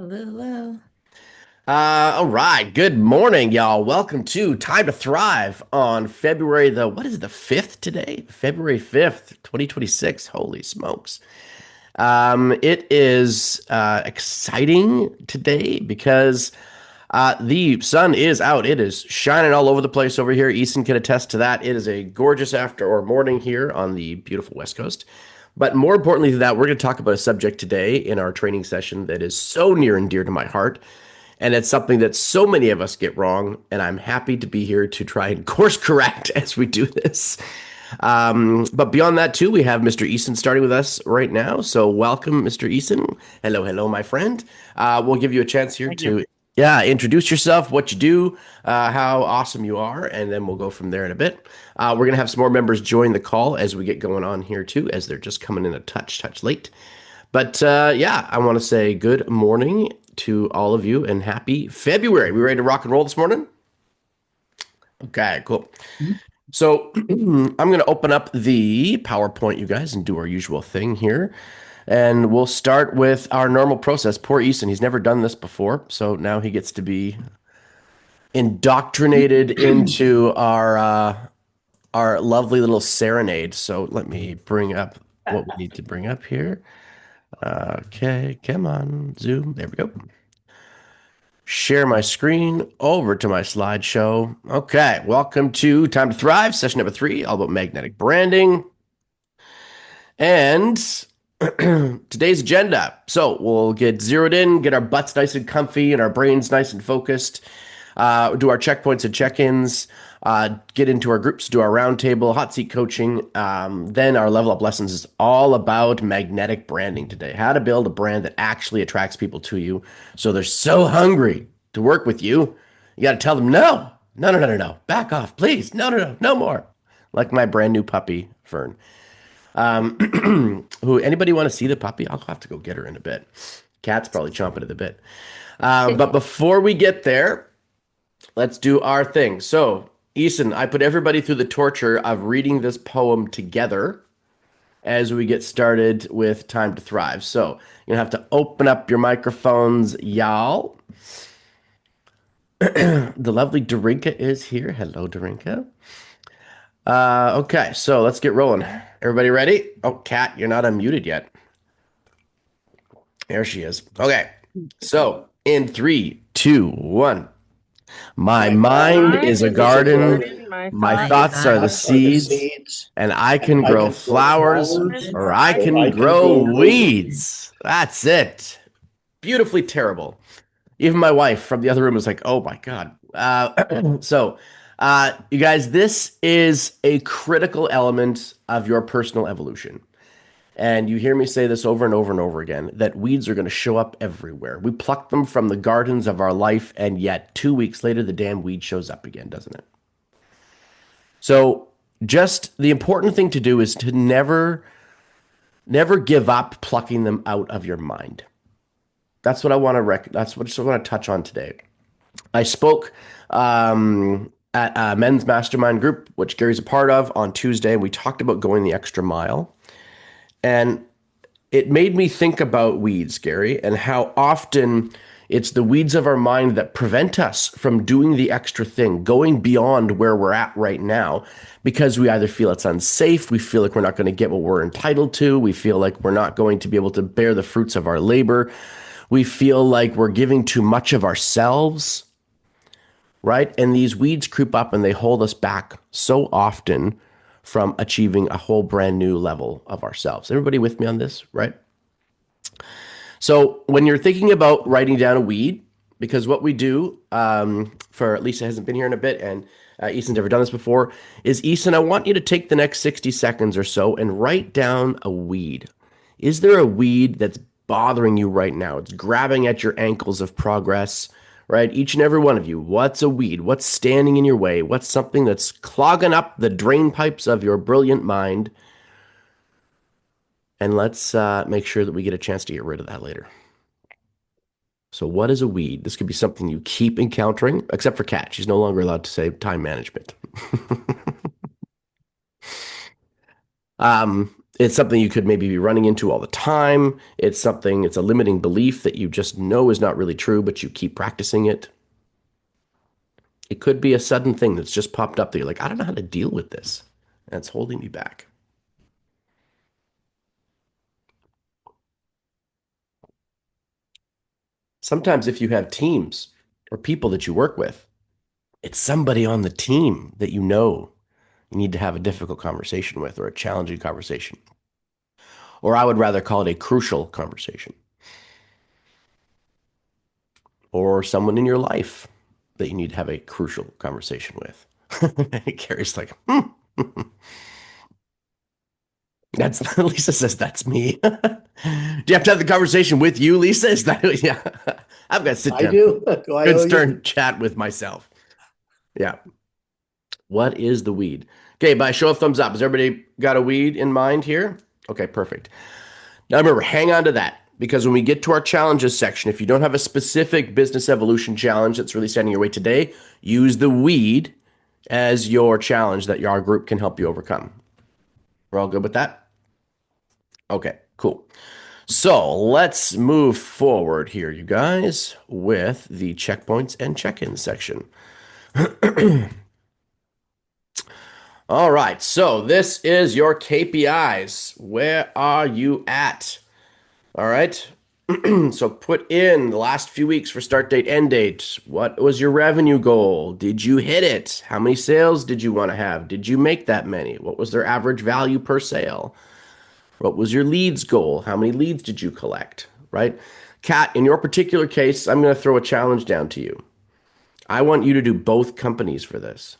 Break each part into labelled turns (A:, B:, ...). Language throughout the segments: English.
A: Hello, hello.
B: All right. Good morning, y'all. Welcome to Time to Thrive on February what is it, the 5th today? February 5th, 2026. Holy smokes. It is exciting today because the sun is out. It is shining all over the place over here. Eason can attest to that. It is a gorgeous after or morning here on the beautiful West Coast. But more importantly than that, we're going to talk about a subject today in our training session that is so near and dear to my heart. And it's something that so many of us get wrong. And I'm happy to be here to try and course correct as we do this. But beyond that, too, we have Mr. Eason starting with us right now. So welcome, Mr. Eason. Hello, hello, my friend. We'll give you a chance here
A: Thank you.
B: to, yeah, introduce yourself, what you do, how awesome you are, and then we'll go from there in a bit. We're going to have some more members join the call as we get going on here, too, as they're just coming in a touch late. But yeah, I want to say good morning to all of you and happy February. We ready to rock and roll this morning? Okay, cool. So I'm going to open up the PowerPoint, you guys, and do our usual thing here. And we'll start with our normal process. Poor Easton, he's never done this before, so now he gets to be indoctrinated into our lovely little serenade. So let me bring up what we need to bring up here. Okay, come on, Zoom. There we go. Share my screen over to my slideshow. Okay, welcome to Time to Thrive, session number 3, all about magnetic branding. And today's agenda. So we'll get zeroed in, get our butts nice and comfy, and our brains nice and focused. Do our checkpoints and check-ins. Get into our groups, do our roundtable, hot seat coaching. Then our level up lessons is all about magnetic branding today. How to build a brand that actually attracts people to you, so they're so hungry to work with you. You got to tell them no, no, no, no, no, no, back off, please, no, no, no, no more. Like my brand new puppy, Fern. Who anybody want to see the puppy? I'll have to go get her in a bit. Cat's probably chomping at the bit. But before we get there, let's do our thing. So, Eason, I put everybody through the torture of reading this poem together as we get started with Time to Thrive. So, you're gonna have to open up your microphones, y'all. The lovely Dorinka is here. Hello, Dorinka. Okay, so let's get rolling. Everybody ready? Oh, Kat, you're not unmuted yet. There she is. Okay. So, in three, two, one. My
A: My
B: mind
A: mind
B: is a
A: is a
B: garden.
A: garden, my
B: My
A: thoughts
B: thoughts
A: are
B: are
A: the
B: the seeds,
A: seeds,
B: and I
A: and
B: can
A: I
B: grow
A: can grow
B: flowers
A: flowers,
B: or
A: or
B: I
A: I
B: can
A: can
B: grow
A: grow weeds.
B: weeds. That's it. Beautifully terrible. Even my wife from the other room was like, "Oh my God." You guys, this is a critical element of your personal evolution. And you hear me say this over and over and over again that weeds are going to show up everywhere. We pluck them from the gardens of our life, and yet 2 weeks later, the damn weed shows up again, doesn't it? So, just the important thing to do is to never give up plucking them out of your mind. That's what I want to that's what I want to touch on today. I spoke at a men's mastermind group, which Gary's a part of, on Tuesday, and we talked about going the extra mile. And it made me think about weeds, Gary, and how often it's the weeds of our mind that prevent us from doing the extra thing, going beyond where we're at right now, because we either feel it's unsafe, we feel like we're not going to get what we're entitled to, we feel like we're not going to be able to bear the fruits of our labor, we feel like we're giving too much of ourselves, right? And these weeds creep up and they hold us back so often from achieving a whole brand new level of ourselves. Everybody with me on this, right? So when you're thinking about writing down a weed, because what we do, for Lisa hasn't been here in a bit, and Eason's never done this before, is Eason, I want you to take the next 60 seconds or so and write down a weed. Is there a weed that's bothering you right now? It's grabbing at your ankles of progress, right? Each and every one of you. What's a weed? What's standing in your way? What's something that's clogging up the drain pipes of your brilliant mind? And let's make sure that we get a chance to get rid of that later. So, what is a weed? This could be something you keep encountering, except for Kat. She's no longer allowed to say time management. It's something you could maybe be running into all the time. It's a limiting belief that you just know is not really true, but you keep practicing it. It could be a sudden thing that's just popped up that you're like, I don't know how to deal with this. And it's holding me back. Sometimes if you have teams or people that you work with, it's somebody on the team that you need to have a difficult conversation with or a challenging conversation. Or I would rather call it a crucial conversation. Or someone in your life that you need to have a crucial conversation with. Carrie's like, that's Lisa says that's me. Do you have to have the conversation with you, Lisa? Is that yeah? I've got to sit
A: I
B: down,
A: do. Do I
B: good
A: owe you?
B: stern chat with myself. Yeah. What is the weed? Okay, by show of thumbs up, has everybody got a weed in mind here? Okay, perfect. Now remember, hang on to that because when we get to our challenges section, if you don't have a specific business evolution challenge that's really standing your way today, use the weed as your challenge that our group can help you overcome. We're all good with that? Okay, cool. So let's move forward here, you guys, with the checkpoints and check-in section. All right, so this is your KPIs. Where are you at? All right. So put in the last few weeks for start date, end date. What was your revenue goal? Did you hit it? How many sales did you want to have? Did you make that many? What was their average value per sale? What was your leads goal? How many leads did you collect? Right? Kat, in your particular case, I'm going to throw a challenge down to you. I want you to do both companies for this.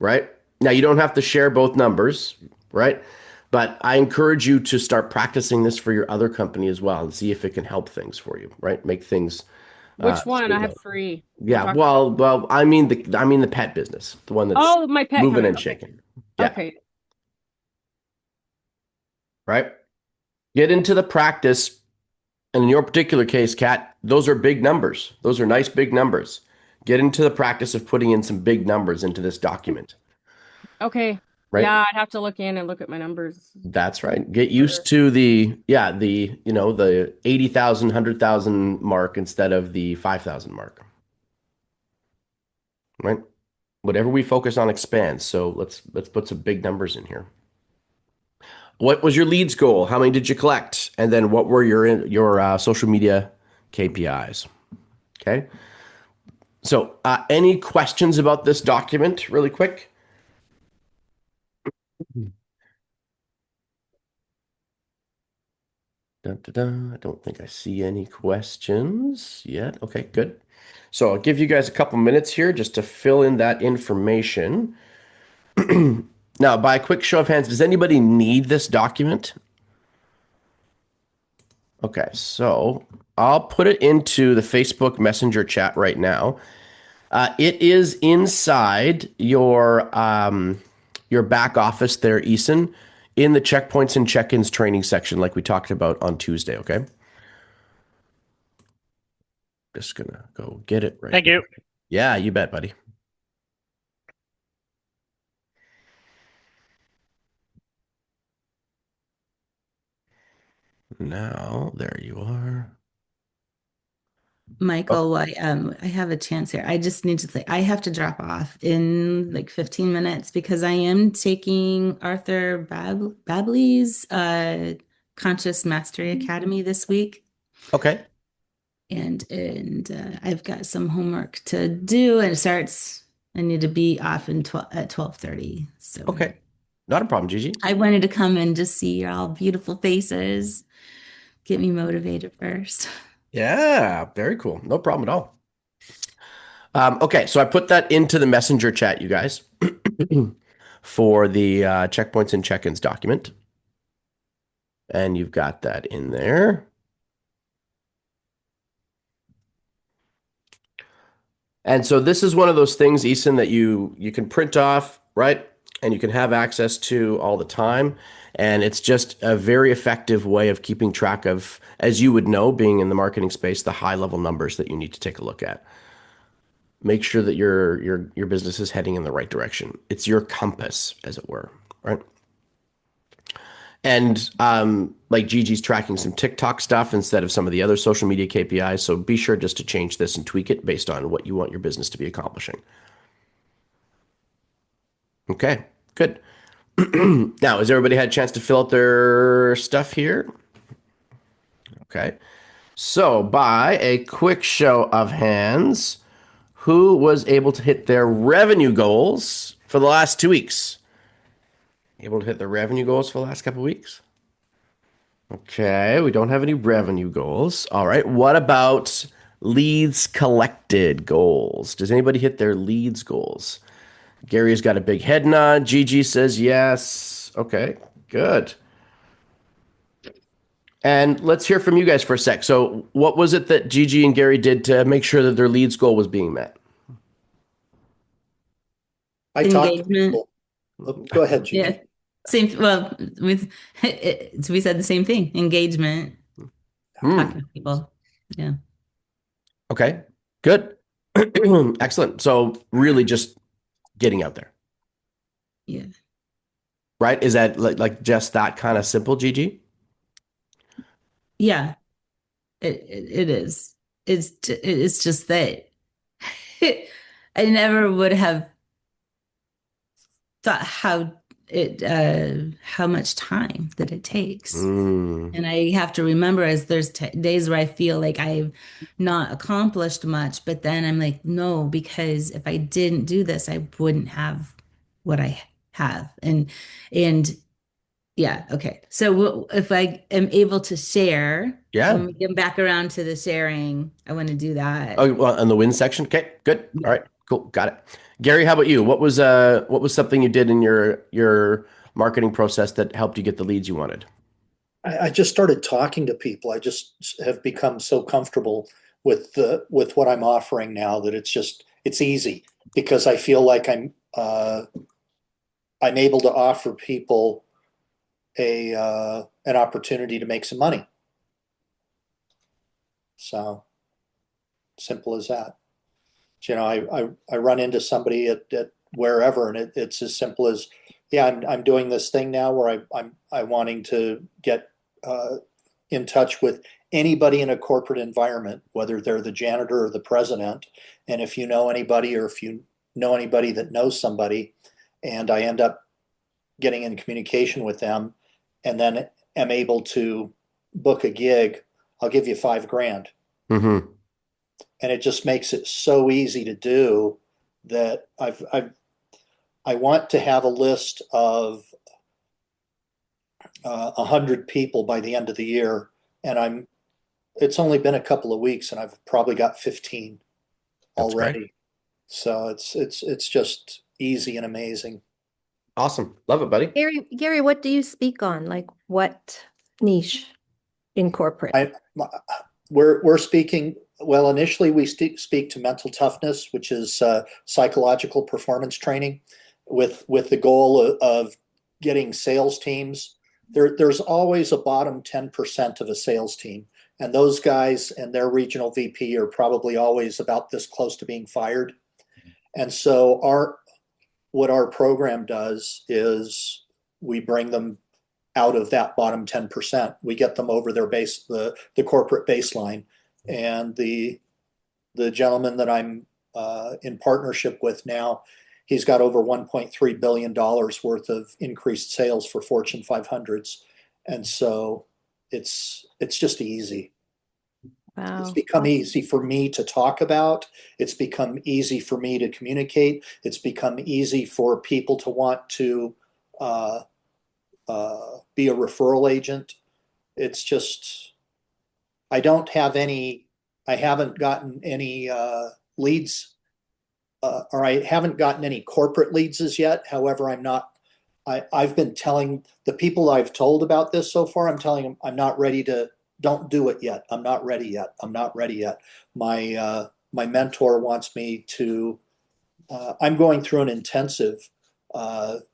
B: Right? Now, you don't have to share both numbers, right? But I encourage you to start practicing this for your other company as well and see if it can help things for you, right? Make things
C: Which one? I
B: smooth
C: have
B: out.
C: three. We're
B: Yeah,
C: talking.
B: well, I mean the pet business, the one that's
C: Oh, my pet
B: moving
C: company.
B: and
C: Okay.
B: shaking. Yeah,
C: Okay.
B: right? Get into the practice. And in your particular case, Kat, those are big numbers. Those are nice big numbers. Get into the practice of putting in some big numbers into this document,
C: Okay.
B: right?
C: Yeah, I'd have to look in and look at my numbers.
B: That's right. Get used
C: For
B: to the 80,000, 100,000 mark instead of the 5,000 mark, right? Whatever we focus on expands. So let's put some big numbers in here. What was your leads goal? How many did you collect? And then what were your social media KPIs? Okay. So any questions about this document, really quick? Dun, dun, dun. I don't think I see any questions yet. Okay, good. So I'll give you guys a couple minutes here just to fill in that information. Now, by a quick show of hands, does anybody need this document? Okay, so I'll put it into the Facebook Messenger chat right now. It is inside your back office there, Eason, in the checkpoints and check-ins training section, like we talked about on Tuesday. Okay, just gonna go get it right
D: Thank
B: now.
D: you.
B: Yeah, you bet, buddy. Now, there you are. Oh,
E: Michael, I have a chance here. I just need to say I have to drop off in like 15 minutes because I am taking Arthur Babley's Conscious Mastery Academy this week.
B: okay,
E: And I've got some homework to do and it starts I need to be off at 12:30. So
B: okay. Not a problem, Gigi.
E: I wanted to come and just see your all beautiful faces, get me motivated first.
B: Yeah, very cool. No problem at all. Okay, so I put that into the messenger chat, you guys, for the checkpoints and check-ins document. And you've got that in there. And so this is one of those things, Eason, that you can print off, right? And you can have access to all the time. And it's just a very effective way of keeping track of, as you would know, being in the marketing space, the high level numbers that you need to take a look at. make sure that your business is heading in the right direction. It's your compass, as it were, right? And like Gigi's tracking some TikTok stuff instead of some of the other social media KPIs. So be sure just to change this and tweak it based on what you want your business to be accomplishing. Okay, good. Now, has everybody had a chance to fill out their stuff here? Okay. So, by a quick show of hands, who was able to hit their revenue goals for the last 2 weeks? Able to hit their revenue goals for the last couple of weeks? Okay, we don't have any revenue goals. All right. What about leads collected goals? Does anybody hit their leads goals? Gary's got a big head nod. Gigi says yes. Okay, good. And let's hear from you guys for a sec. So, what was it that Gigi and Gary did to make sure that their leads goal was being met?
A: I talked to
E: Engagement.
A: people. Oh, go ahead, Gigi.
E: Yeah. Same. Well, with we said the same thing. Engagement. Talking to people. Yeah.
B: Okay, good. Excellent. So, really just getting out there,
E: Yeah.
B: right? Is that like just that kind of simple, Gigi?
E: Yeah. It is. It's just that I never would have thought how much time that it takes. And I have to remember as there's days where I feel like I've not accomplished much, but then I'm like, no, because if I didn't do this, I wouldn't have what I have. And yeah, okay. So if I am able to share,
B: Yeah.
E: when we get back around to the sharing, I want to do that.
B: Oh, well, in the win section. Okay, good. All right, cool. Got it. Gary, how about you? What was something you did in your marketing process that helped you get the leads you wanted?
A: I just started talking to people. I just have become so comfortable with what I'm offering now that it's easy because I feel like I'm able to offer people an opportunity to make some money. So simple as that. You know, I run into somebody at wherever, and it's as simple as, yeah, I'm doing this thing now where I'm wanting to get in touch with anybody in a corporate environment, whether they're the janitor or the president, and if you know anybody or if you know anybody that knows somebody, and I end up getting in communication with them, and then am able to book a gig, I'll give you $5,000.
B: Mm-hmm.
A: And it just makes it so easy to do that I want to have a list of 100 people by the end of the year, and it's only been a couple of weeks, and I've probably got 15
B: That's
A: already.
B: great.
A: So it's just easy and amazing.
B: Awesome. Love it, buddy.
D: Gary, what do you speak on? Like what niche in corporate?
A: We're speaking. Well, initially we speak to mental toughness, which is psychological performance training, with the goal of getting sales teams. There's always a bottom 10% of a sales team, and those guys and their regional VP are probably always about this close to being fired. And so what our program does is we bring them out of that bottom 10%. We get them over their base, the corporate baseline. And the gentleman that I'm in partnership with now, he's got over $1.3 billion worth of increased sales for Fortune 500s. And so it's just easy.
D: Wow.
A: It's become easy for me to talk about. It's become easy for me to communicate. It's become easy for people to want to be a referral agent. It's just, I haven't gotten any leads, or I haven't gotten any corporate leads as yet. However, I've been telling the people I've told about this so far, I'm telling them I'm not ready to, don't do it yet. I'm not ready yet. I'm not ready yet. My mentor wants me to, I'm going through an intensive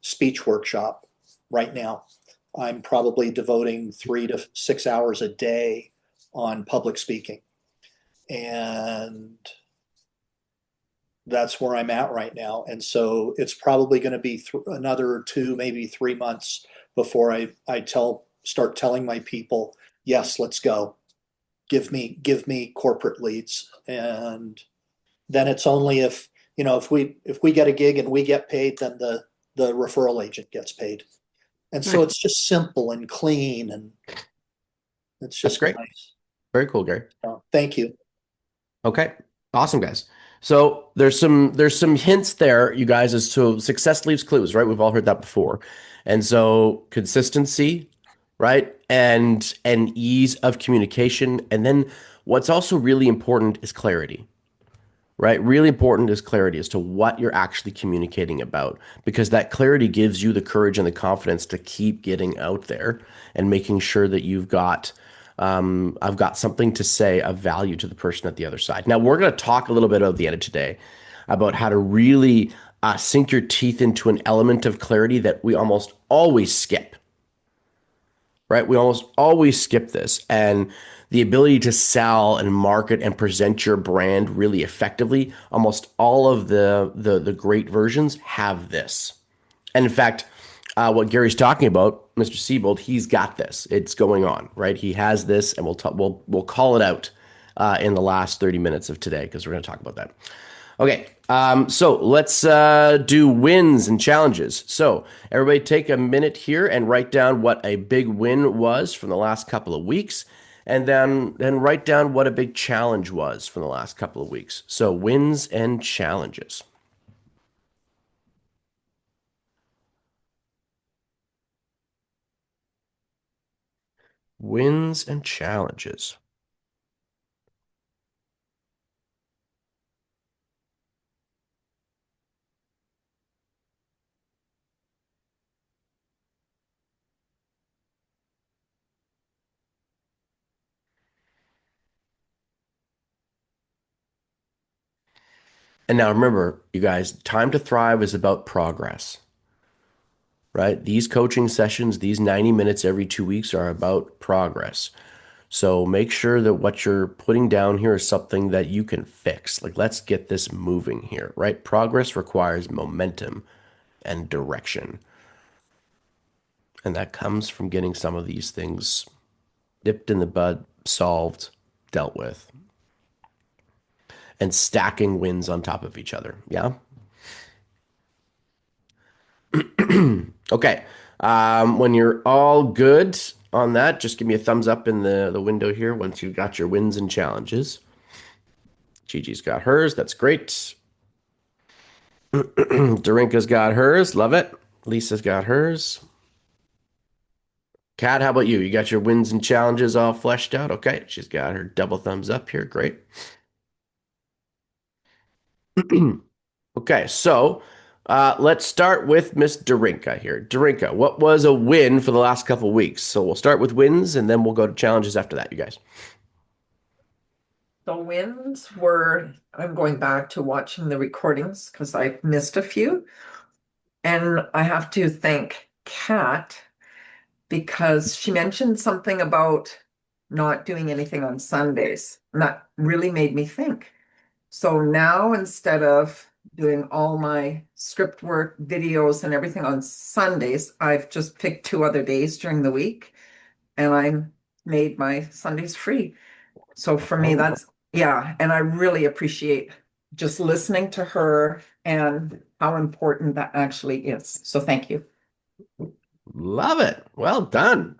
A: speech workshop right now. I'm probably devoting 3 to 6 hours a day on public speaking. And that's where I'm at right now. And so it's probably going to be another 2, maybe 3 months before I start telling my people, yes, let's go. Give me corporate leads. And then it's only if we get a gig and we get paid, then the referral agent gets paid. And so it's just simple and clean, and it's
B: That's
A: just
B: great.
A: nice.
B: Very cool, Gary.
A: Thank you.
B: Okay. Awesome, guys. So there's some hints there, you guys, as to success leaves clues, right? We've all heard that before. And so consistency, right? And ease of communication. And then what's also really important is clarity, right? Really important is clarity as to what you're actually communicating about, because that clarity gives you the courage and the confidence to keep getting out there and making sure that I've got something to say of value to the person at the other side. Now, we're going to talk a little bit at the end of today about how to really sink your teeth into an element of clarity that we almost always skip, right? We almost always skip this. And the ability to sell and market and present your brand really effectively, almost all of the great versions have this. And in fact, what Gary's talking about, Mr. Siebold, he's got this. It's going on, right? He has this, and we'll call it out in the last 30 minutes of today, because we're going to talk about that. Okay, so let's do wins and challenges. So everybody take a minute here and write down what a big win was from the last couple of weeks, and then write down what a big challenge was from the last couple of weeks. So wins and challenges. Wins and challenges. And now remember, you guys, Time to Thrive is about progress, right? These coaching sessions, these 90 minutes every 2 weeks are about progress. So make sure that what you're putting down here is something that you can fix. Like, let's get this moving here, right? Progress requires momentum and direction. And that comes from getting some of these things nipped in the bud, solved, dealt with, and stacking wins on top of each other. Yeah. Okay. When you're all good on that, just give me a thumbs up in the window here once you've got your wins and challenges. Gigi's got hers. That's great. Darinka's got hers. Love it. Lisa's got hers. Kat, how about you? You got your wins and challenges all fleshed out? Okay. She's got her double thumbs up here. Great. Okay, so let's start with Miss Darinka here. Darinka, what was a win for the last couple of weeks? So we'll start with wins, and then we'll go to challenges after that, you guys.
F: The wins were, I'm going back to watching the recordings because I missed a few. And I have to thank Kat because she mentioned something about not doing anything on Sundays. And that really made me think. So now instead of doing all my script work, videos, and everything on Sundays, I've just picked 2 other days during the week and I made my Sundays free. So for me, that's, yeah. And I really appreciate just listening to her and how important that actually is. So thank you.
B: Love it. Well done.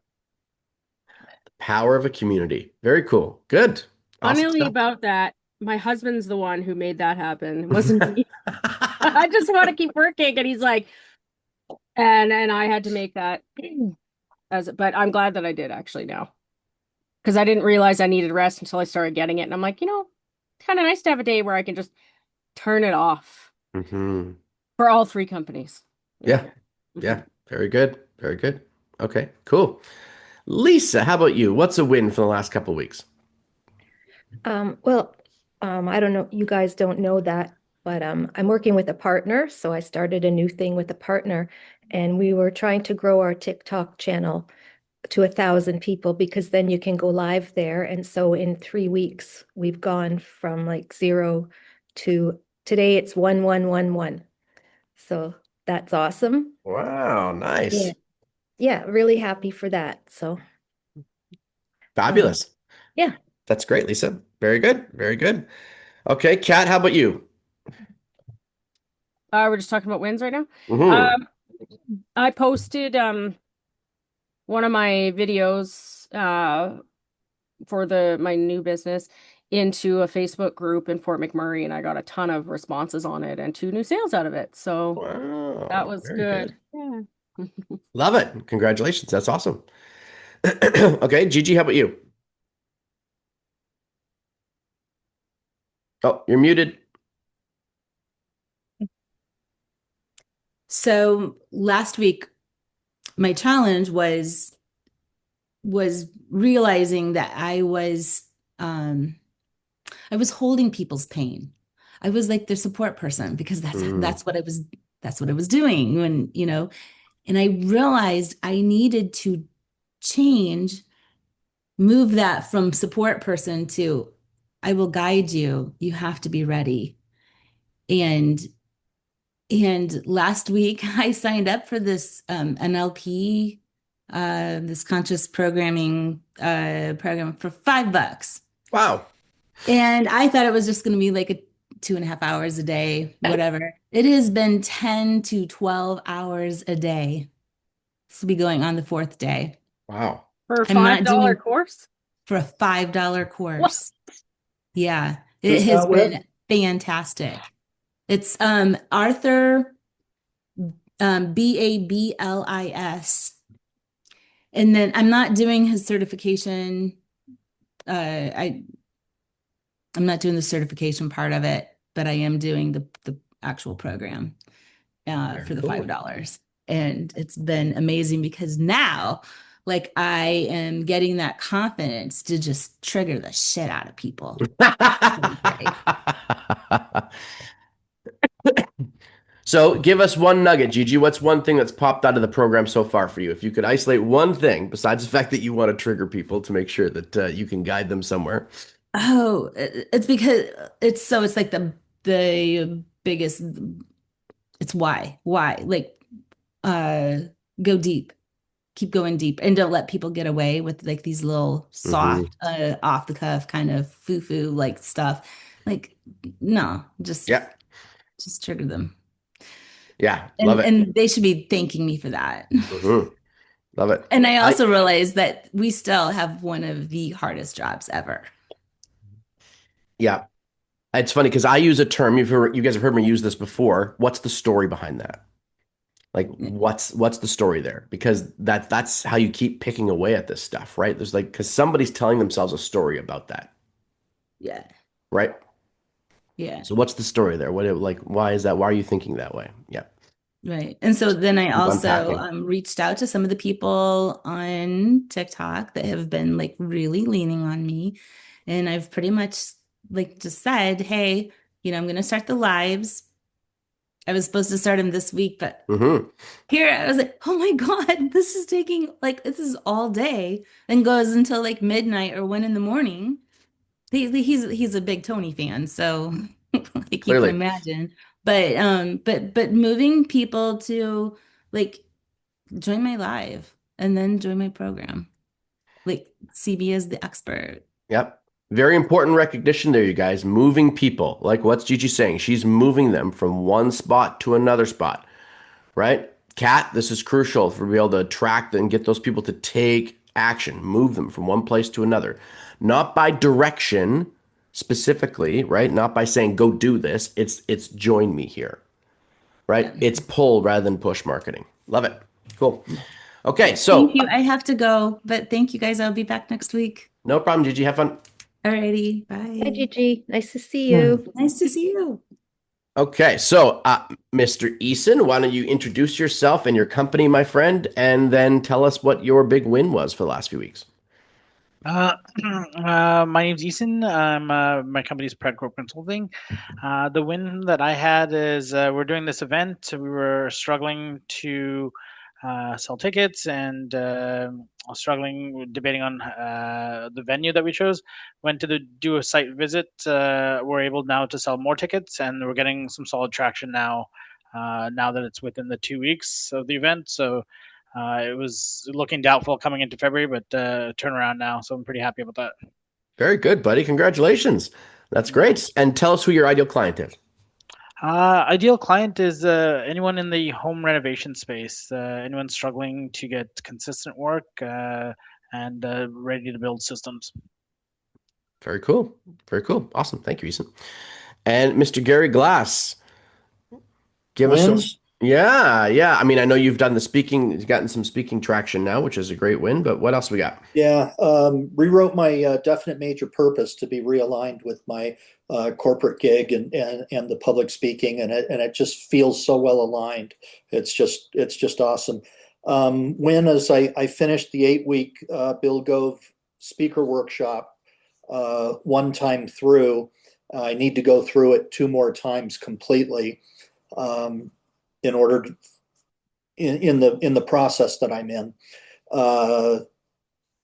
B: The power of a community. Very cool. Good. Awesome
C: Funnily
B: stuff.
C: about that, my husband's the one who made that happen. It wasn't me. I just want to keep working, and he's like, and I had to make that but I'm glad that I did actually now, because I didn't realize I needed rest until I started getting it, and I'm like, it's kind of nice to have a day where I can just turn it off for all 3 companies.
B: Yeah. Yeah. Very good. Very good. Okay, cool. Lisa, how about you? What's a win for the last couple of weeks?
D: I don't know, you guys don't know that, but I'm working with a partner. So I started a new thing with a partner, and we were trying to grow our TikTok channel to 1,000 people, because then you can go live there. And so in 3 weeks, we've gone from like 0 to today it's 1111. So that's awesome.
B: Wow, nice.
D: Yeah. Yeah, really happy for that. So
B: Fabulous.
D: yeah.
B: That's great, Lisa. Very good. Very good. Okay, Kat, how about you?
C: We're just talking about wins right now.
B: Mm-hmm.
C: I posted one of my videos for my new business into a Facebook group in Fort McMurray, and I got a ton of responses on it and 2 new sales out of it. So
B: Wow,
C: that was
B: very good.
C: Yeah.
B: Love it. Congratulations. That's awesome. Okay, Gigi, how about you? Oh, you're muted.
E: So last week, my challenge was realizing that I was holding people's pain. I was like their support person because that's what I was doing when, and I realized I needed to change, move that from support person to I will guide you. You have to be ready. And last week I signed up for this NLP, this conscious programming program for $5.
B: Wow.
E: And I thought it was just going to be like a 2.5 hours a day, whatever. It has been 10 to 12 hours a day. This will be going on the 4th day.
B: Wow.
C: For a
E: I'm not
C: $5
E: doing
C: course?
E: for a $5 course.
C: What?
E: Yeah, it
A: Who's
E: has
A: that with?
E: been fantastic. It's Arthur Bablis. And then I'm not doing his certification. I'm not doing the certification part of it, but I am doing the actual program for the
B: cool.
E: $5. And it's been amazing because now, like, I am getting that confidence to just trigger the shit out of people.
B: So give us one nugget, Gigi. What's one thing that's popped out of the program so far for you? If you could isolate one thing, besides the fact that you want to trigger people to make sure that you can guide them somewhere.
E: Oh, it's because it's like the biggest, it's why, like, uh, go deep, keep going deep, and don't let people get away with like these little soft, off the cuff kind of foo-foo like stuff. Like, no, just trigger them.
B: Yeah, love it.
E: And they should be thanking me for that.
B: Love it.
E: And I also realized that we still have one of the hardest jobs ever.
B: Yeah. It's funny because I use a term, you guys have heard me use this before. What's the story behind that? Like what's the story there? Because that's how you keep picking away at this stuff, right? There's like, because somebody's telling themselves a story about that.
E: Yeah.
B: Right?
E: Yeah.
B: So what's the story there? Why is that? Why are you thinking that way? Yeah.
E: Right. And so then I also
B: Unpacking.
E: reached out to some of the people on TikTok that have been like really leaning on me. And I've pretty much like just said, hey, I'm going to start the lives. I was supposed to start them this week, but here I was like, oh my God, this is taking this is all day and goes until like midnight or 1 a.m. He's a big Tony fan, so like you can imagine. But moving people to like join my live and then join my program. Like see me as the expert.
B: Yep. Very important recognition there, you guys. Moving people. Like what's Gigi saying? She's moving them from one spot to another spot, right? Kat, this is crucial for being able to attract and get those people to take action, move them from one place to another. Not by direction specifically, right? Not by saying, go do this. It's join me here, right? Yeah. It's pull rather than push marketing. Love it. Cool. Okay, so.
E: Thank you. I have to go, but thank you guys. I'll be back next week.
B: No problem, Gigi. Have fun.
E: Alrighty. Bye.
D: Hi, Gigi. Nice to see you.
E: Nice to see you.
B: Okay, so Mr. Eason, why don't you introduce yourself and your company, my friend, and then tell us what your big win was for the last few weeks.
G: My name's Eason. My company's Predcorp Consulting. The win that I had is we're doing this event. We were struggling to sell tickets, and struggling, debating on the venue that we chose. Went to do a site visit. We're able now to sell more tickets, and we're getting some solid traction now. Now that it's within the 2 weeks of the event, so it was looking doubtful coming into February, but turnaround now. So I'm pretty happy about that.
B: Very good, buddy. Congratulations. That's great. And tell us who your ideal client is.
G: Ideal client is anyone in the home renovation space, anyone struggling to get consistent work and ready to build systems.
B: Very cool. Very cool. Awesome. Thank you, Eason. And Mr. Gary Glass, give us some. Yeah. I mean, I know you've done the speaking, you've gotten some speaking traction now, which is a great win, but what else we got?
A: Yeah, rewrote my definite major purpose to be realigned with my corporate gig and the public speaking, and it just feels so well aligned. It's just awesome. When as I finished the 8-week Bill Gove speaker workshop one time through, I need to go through it 2 more times completely in order to, in the process that I'm in.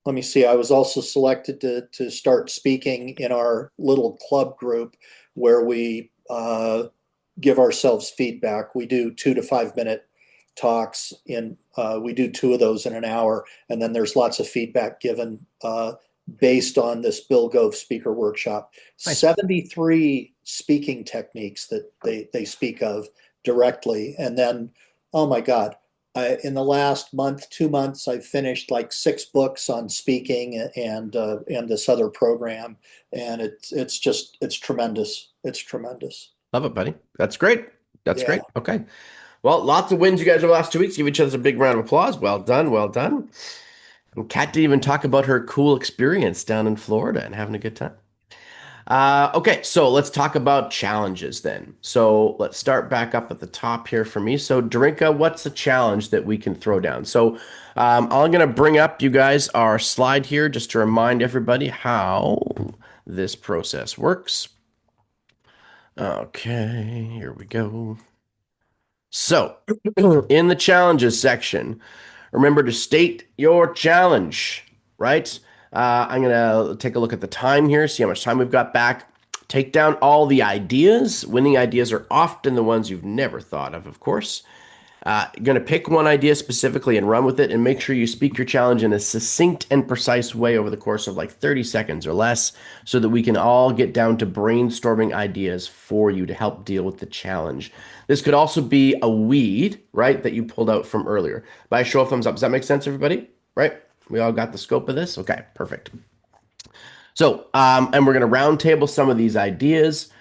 A: Let me see. I was also selected to start speaking in our little club group where we give ourselves feedback. We do 2 to 5 minute talks we do 2 of those in an hour, and then there's lots of feedback given based on this Bill Gove speaker workshop. Nice. 73 speaking techniques that they speak of directly, and then, oh my God, in the last month, 2 months, I've finished like 6 books on speaking and this other program, and it's tremendous. It's tremendous.
B: Love it, buddy. That's great. That's great. Okay. Well, lots of wins, you guys, over the last 2 weeks. Give each other a big round of applause. Well done. Well done. And Kat didn't even talk about her cool experience down in Florida and having a good time. Okay, so let's talk about challenges then. So let's start back up at the top here for me. So Darinka, what's a challenge that we can throw down? So I'm going to bring up, you guys, our slide here just to remind everybody how this process works. Okay, here we go. So in the challenges section, remember to state your challenge, right? I'm going to take a look at the time here, see how much time we've got back. Take down all the ideas. Winning ideas are often the ones you've never thought of course. You're going to pick one idea specifically and run with it, and make sure you speak your challenge in a succinct and precise way over the course of like 30 seconds or less, so that we can all get down to brainstorming ideas for you to help deal with the challenge. This could also be a weed, right, that you pulled out from earlier. By a show of thumbs up. Does that make sense, everybody? Right? We all got the scope of this? Okay, perfect. So, and we're going to round table some of these ideas.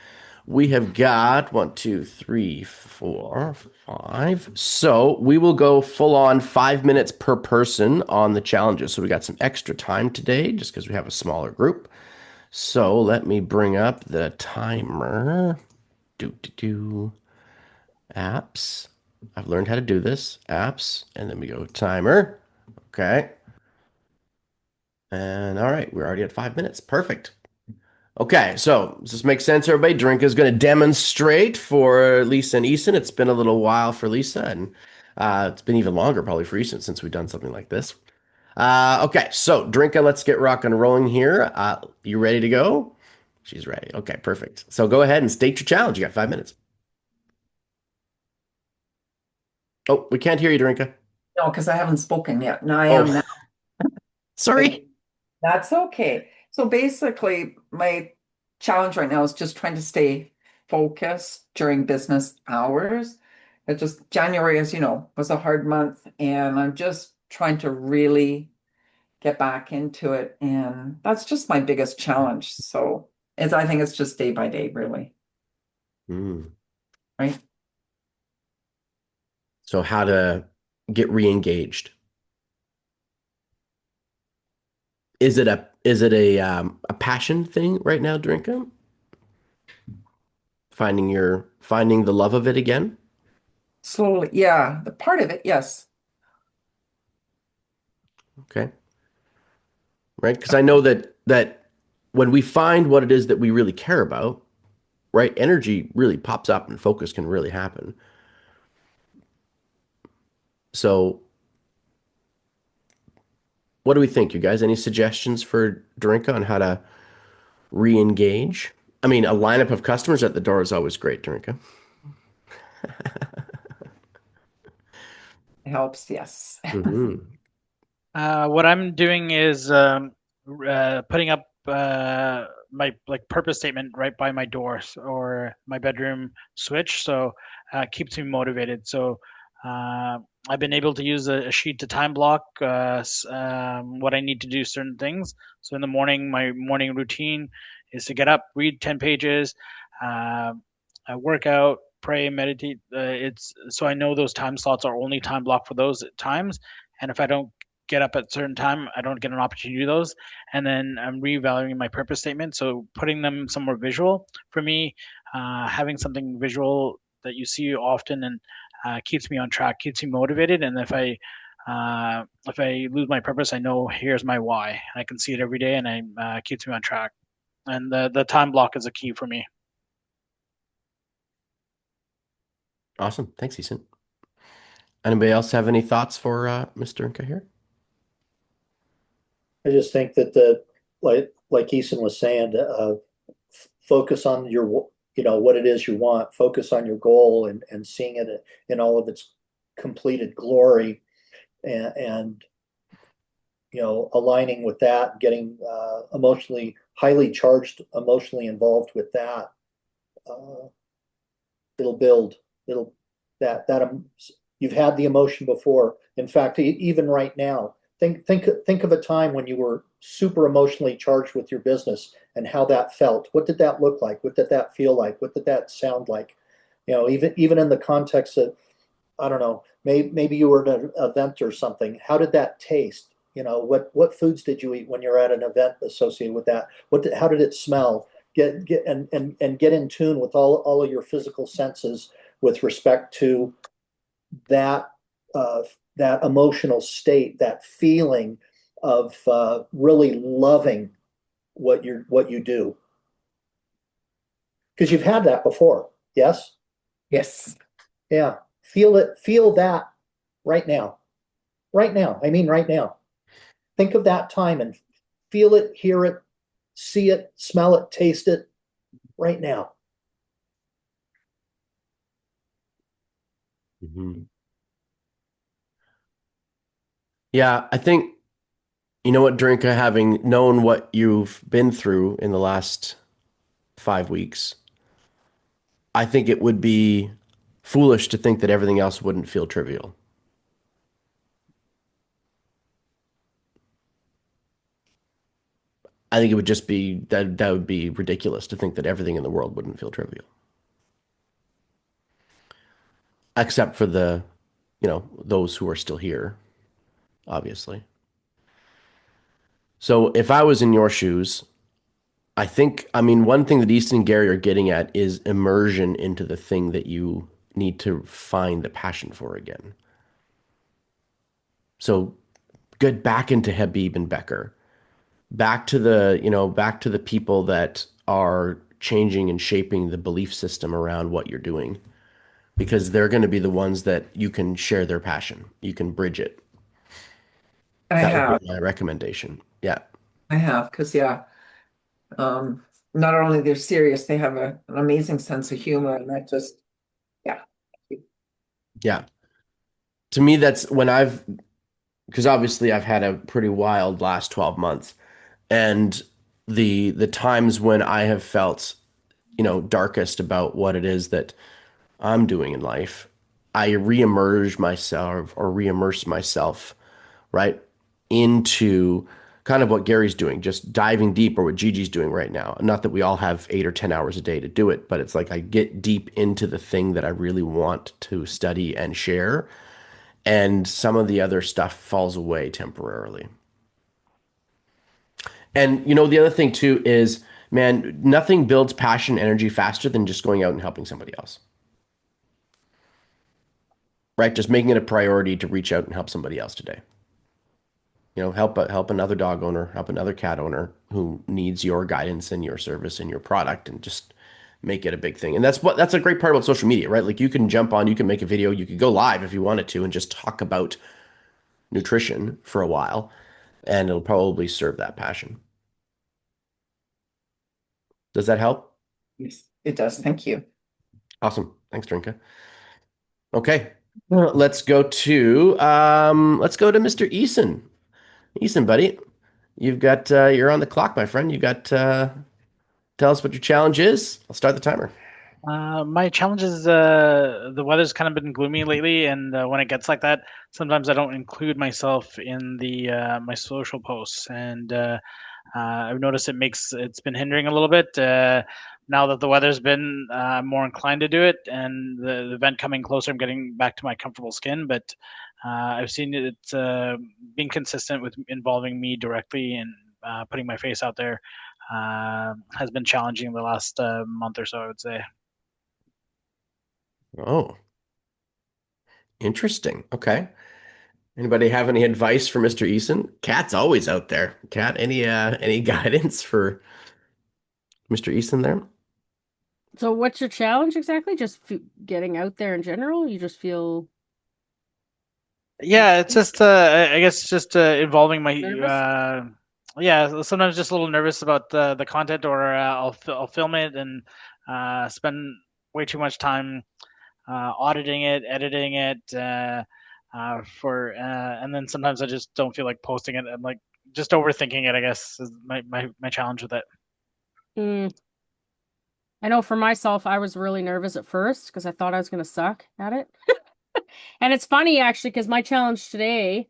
B: We have got 1, 2, 3, 4, 5. So we will go full on 5 minutes per person on the challenges. So we got some extra time today just because we have a smaller group. So let me bring up the timer. Apps. I've learned how to do this. Apps. And then we go timer. Okay. And all right, we're already at 5 minutes. Perfect. Okay, so does this make sense, everybody? Darinka is going to demonstrate for Lisa and Eason. It's been a little while for Lisa, and it's been even longer probably for Eason since we've done something like this. Okay, so Darinka, let's get rock and rolling here. You ready to go? She's ready. Okay, perfect. So go ahead and state your challenge. You got 5 minutes. Oh, we can't hear you, Darinka.
F: No, because I haven't spoken yet. And I am now.
B: Sorry.
F: That's okay. So basically, my challenge right now is just trying to stay focused during business hours. It just, January, as you know, was a hard month, and I'm just trying to really get back into it. And that's just my biggest challenge. So I think it's just day by day, really. Right?
B: So how to get re-engaged. Is it a passion thing right now, Darinka? Finding the love of it again?
F: Slowly, yeah. The part of it, yes.
B: Okay. Right? Because I know that when we find what it is that we really care about, right, energy really pops up and focus can really happen. So What do we think, you guys? Any suggestions for Darinka on how to re-engage? I mean, a lineup of customers at the door is always great, Darinka.
F: Helps, yes.
B: Mm-hmm.
G: What I'm doing is putting up my like purpose statement right by my door or my bedroom switch, so keeps me motivated. So I've been able to use a sheet to time block what I need to do certain things. So in the morning, my morning routine is to get up, read 10 pages, uh, I work out, pray, meditate. It's so I know those time slots are only time blocked for those times, and if I don't get up at a certain time, I don't get an opportunity to do those. And then I'm reevaluating my purpose statement. So putting them somewhere visual for me, having something visual that you see often and keeps me on track, keeps me motivated. And if I lose my purpose, I know here's my why. I can see it every day, and I keeps me on track. And the time block is a key for me.
B: Awesome. Thanks, Eason. Anybody else have any thoughts for Mr. Darinka here?
A: I just think that like Eason was saying, focus on your, what it is you want, focus on your goal and seeing it in all of its completed glory and aligning with that, getting highly charged, emotionally involved with that. It'll build, it'll, that you've had the emotion before. In fact, even right now, think of a time when you were super emotionally charged with your business and how that felt. What did that look like? What did that feel like? What did that sound like? Even in the context of, I don't know, maybe you were at an event or something. How did that taste? What foods did you eat when you're at an event associated with that? How did it smell? Get get in tune with all of your physical senses with respect to that that emotional state, that feeling of really loving what you do, because you've had that before. Yes.
F: Yes.
A: Yeah. Feel it. Feel that right now. Right now. I mean, right now. Think of that time and feel it, hear it, see it, smell it, taste it right now.
B: Mm-hmm. Yeah, I think, you know what, Darinka, having known what you've been through in the last 5 weeks, I think it would be foolish to think that everything else wouldn't feel trivial. I think it would just be that would be ridiculous to think that everything in the world wouldn't feel trivial. Except for those who are still here, obviously. So if I was in your shoes, I mean, one thing that Easton and Gary are getting at is immersion into the thing that you need to find the passion for again. So get back into Habib and Becker, back to the people that are changing and shaping the belief system around what you're doing, because they're going to be the ones that you can share their passion. You can bridge it.
F: I
B: That would
F: have.
B: be my recommendation. Yeah.
F: I have, because yeah, not only they're serious, they have an amazing sense of humor, and that just, yeah.
B: Yeah. To me, that's because obviously I've had a pretty wild last 12 months. And the times when I have felt, darkest about what it is that I'm doing in life, I reimmerse myself, right, into kind of what Gary's doing, just diving deep, or what Gigi's doing right now. Not that we all have 8 or 10 hours a day to do it, but it's like I get deep into the thing that I really want to study and share, and some of the other stuff falls away temporarily. And the other thing too is, man, nothing builds passion and energy faster than just going out and helping somebody else. Right? Just making it a priority to reach out and help somebody else today. Help another dog owner, help another cat owner who needs your guidance and your service and your product, and just make it a big thing. And that's a great part about social media, right? Like, you can jump on, you can make a video, you could go live if you wanted to and just talk about nutrition for a while. and it'll probably serve that passion. Does that help?
F: Yes, it does. Thank you.
B: Awesome. Thanks, Drinka. Okay. Let's go to Mr. Eason. Eason, buddy. You're on the clock, my friend. Tell us what your challenge is. I'll start the timer.
G: My challenge is the weather's kind of been gloomy lately, and when it gets like that, sometimes I don't include myself in the my social posts, and I've noticed it's been hindering a little bit. Now that the weather's been more inclined to do it, and the event coming closer, I'm getting back to my comfortable skin. But I've seen it being consistent with involving me directly and putting my face out there has been challenging the last month or so, I would say.
B: Oh, interesting. Okay. Anybody have any advice for Mr. Eason? Kat's always out there. Kat, any guidance for Mr. Eason there?
C: So what's your challenge exactly? Just getting out there in general? You just feel
G: Yeah, it's just I guess just involving my
C: nervous?
G: yeah, sometimes just a little nervous about the content, or I'll film it and spend way too much time auditing it, editing it and then sometimes I just don't feel like posting it. I'm like just overthinking it, I guess, is my challenge with it.
C: Mm. I know for myself, I was really nervous at first because I thought I was going to suck at it. And it's funny actually because my challenge today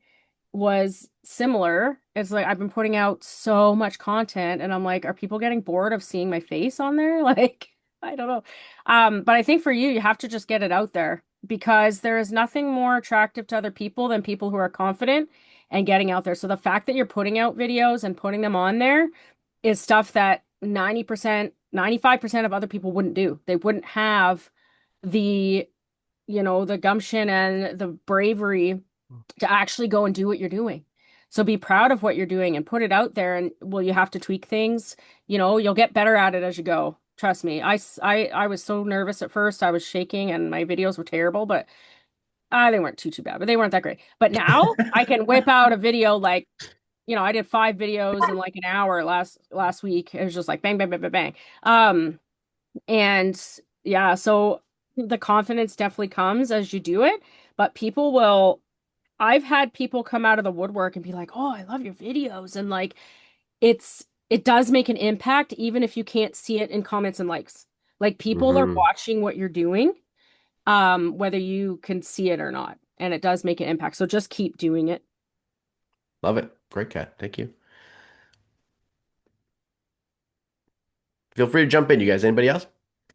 C: was similar. It's like I've been putting out so much content and I'm like, are people getting bored of seeing my face on there? Like, I don't know. But I think for you, you have to just get it out there because there is nothing more attractive to other people than people who are confident and getting out there. So the fact that you're putting out videos and putting them on there is stuff that 90%, 95% of other people wouldn't do. They wouldn't have the, the gumption and the bravery to actually go and do what you're doing. So be proud of what you're doing and put it out there. And will you have to tweak things? You'll get better at it as you go. Trust me. I was so nervous at first. I was shaking and my videos were terrible, but they weren't too bad, but they weren't that great. But now I can whip out a video like, I did 5 videos in like an hour last week. It was just like bang, bang, bang, bang, bang. And yeah, so the confidence definitely comes as you do it, but I've had people come out of the woodwork and be like, "Oh, I love your videos." And like it does make an impact even if you can't see it in comments and likes. Like people are
B: Mm-hmm.
C: watching what you're doing, whether you can see it or not. And it does make an impact. So just keep doing it.
B: Love it. Great, Kat. Thank you. Feel free to jump in, you guys. Anybody else?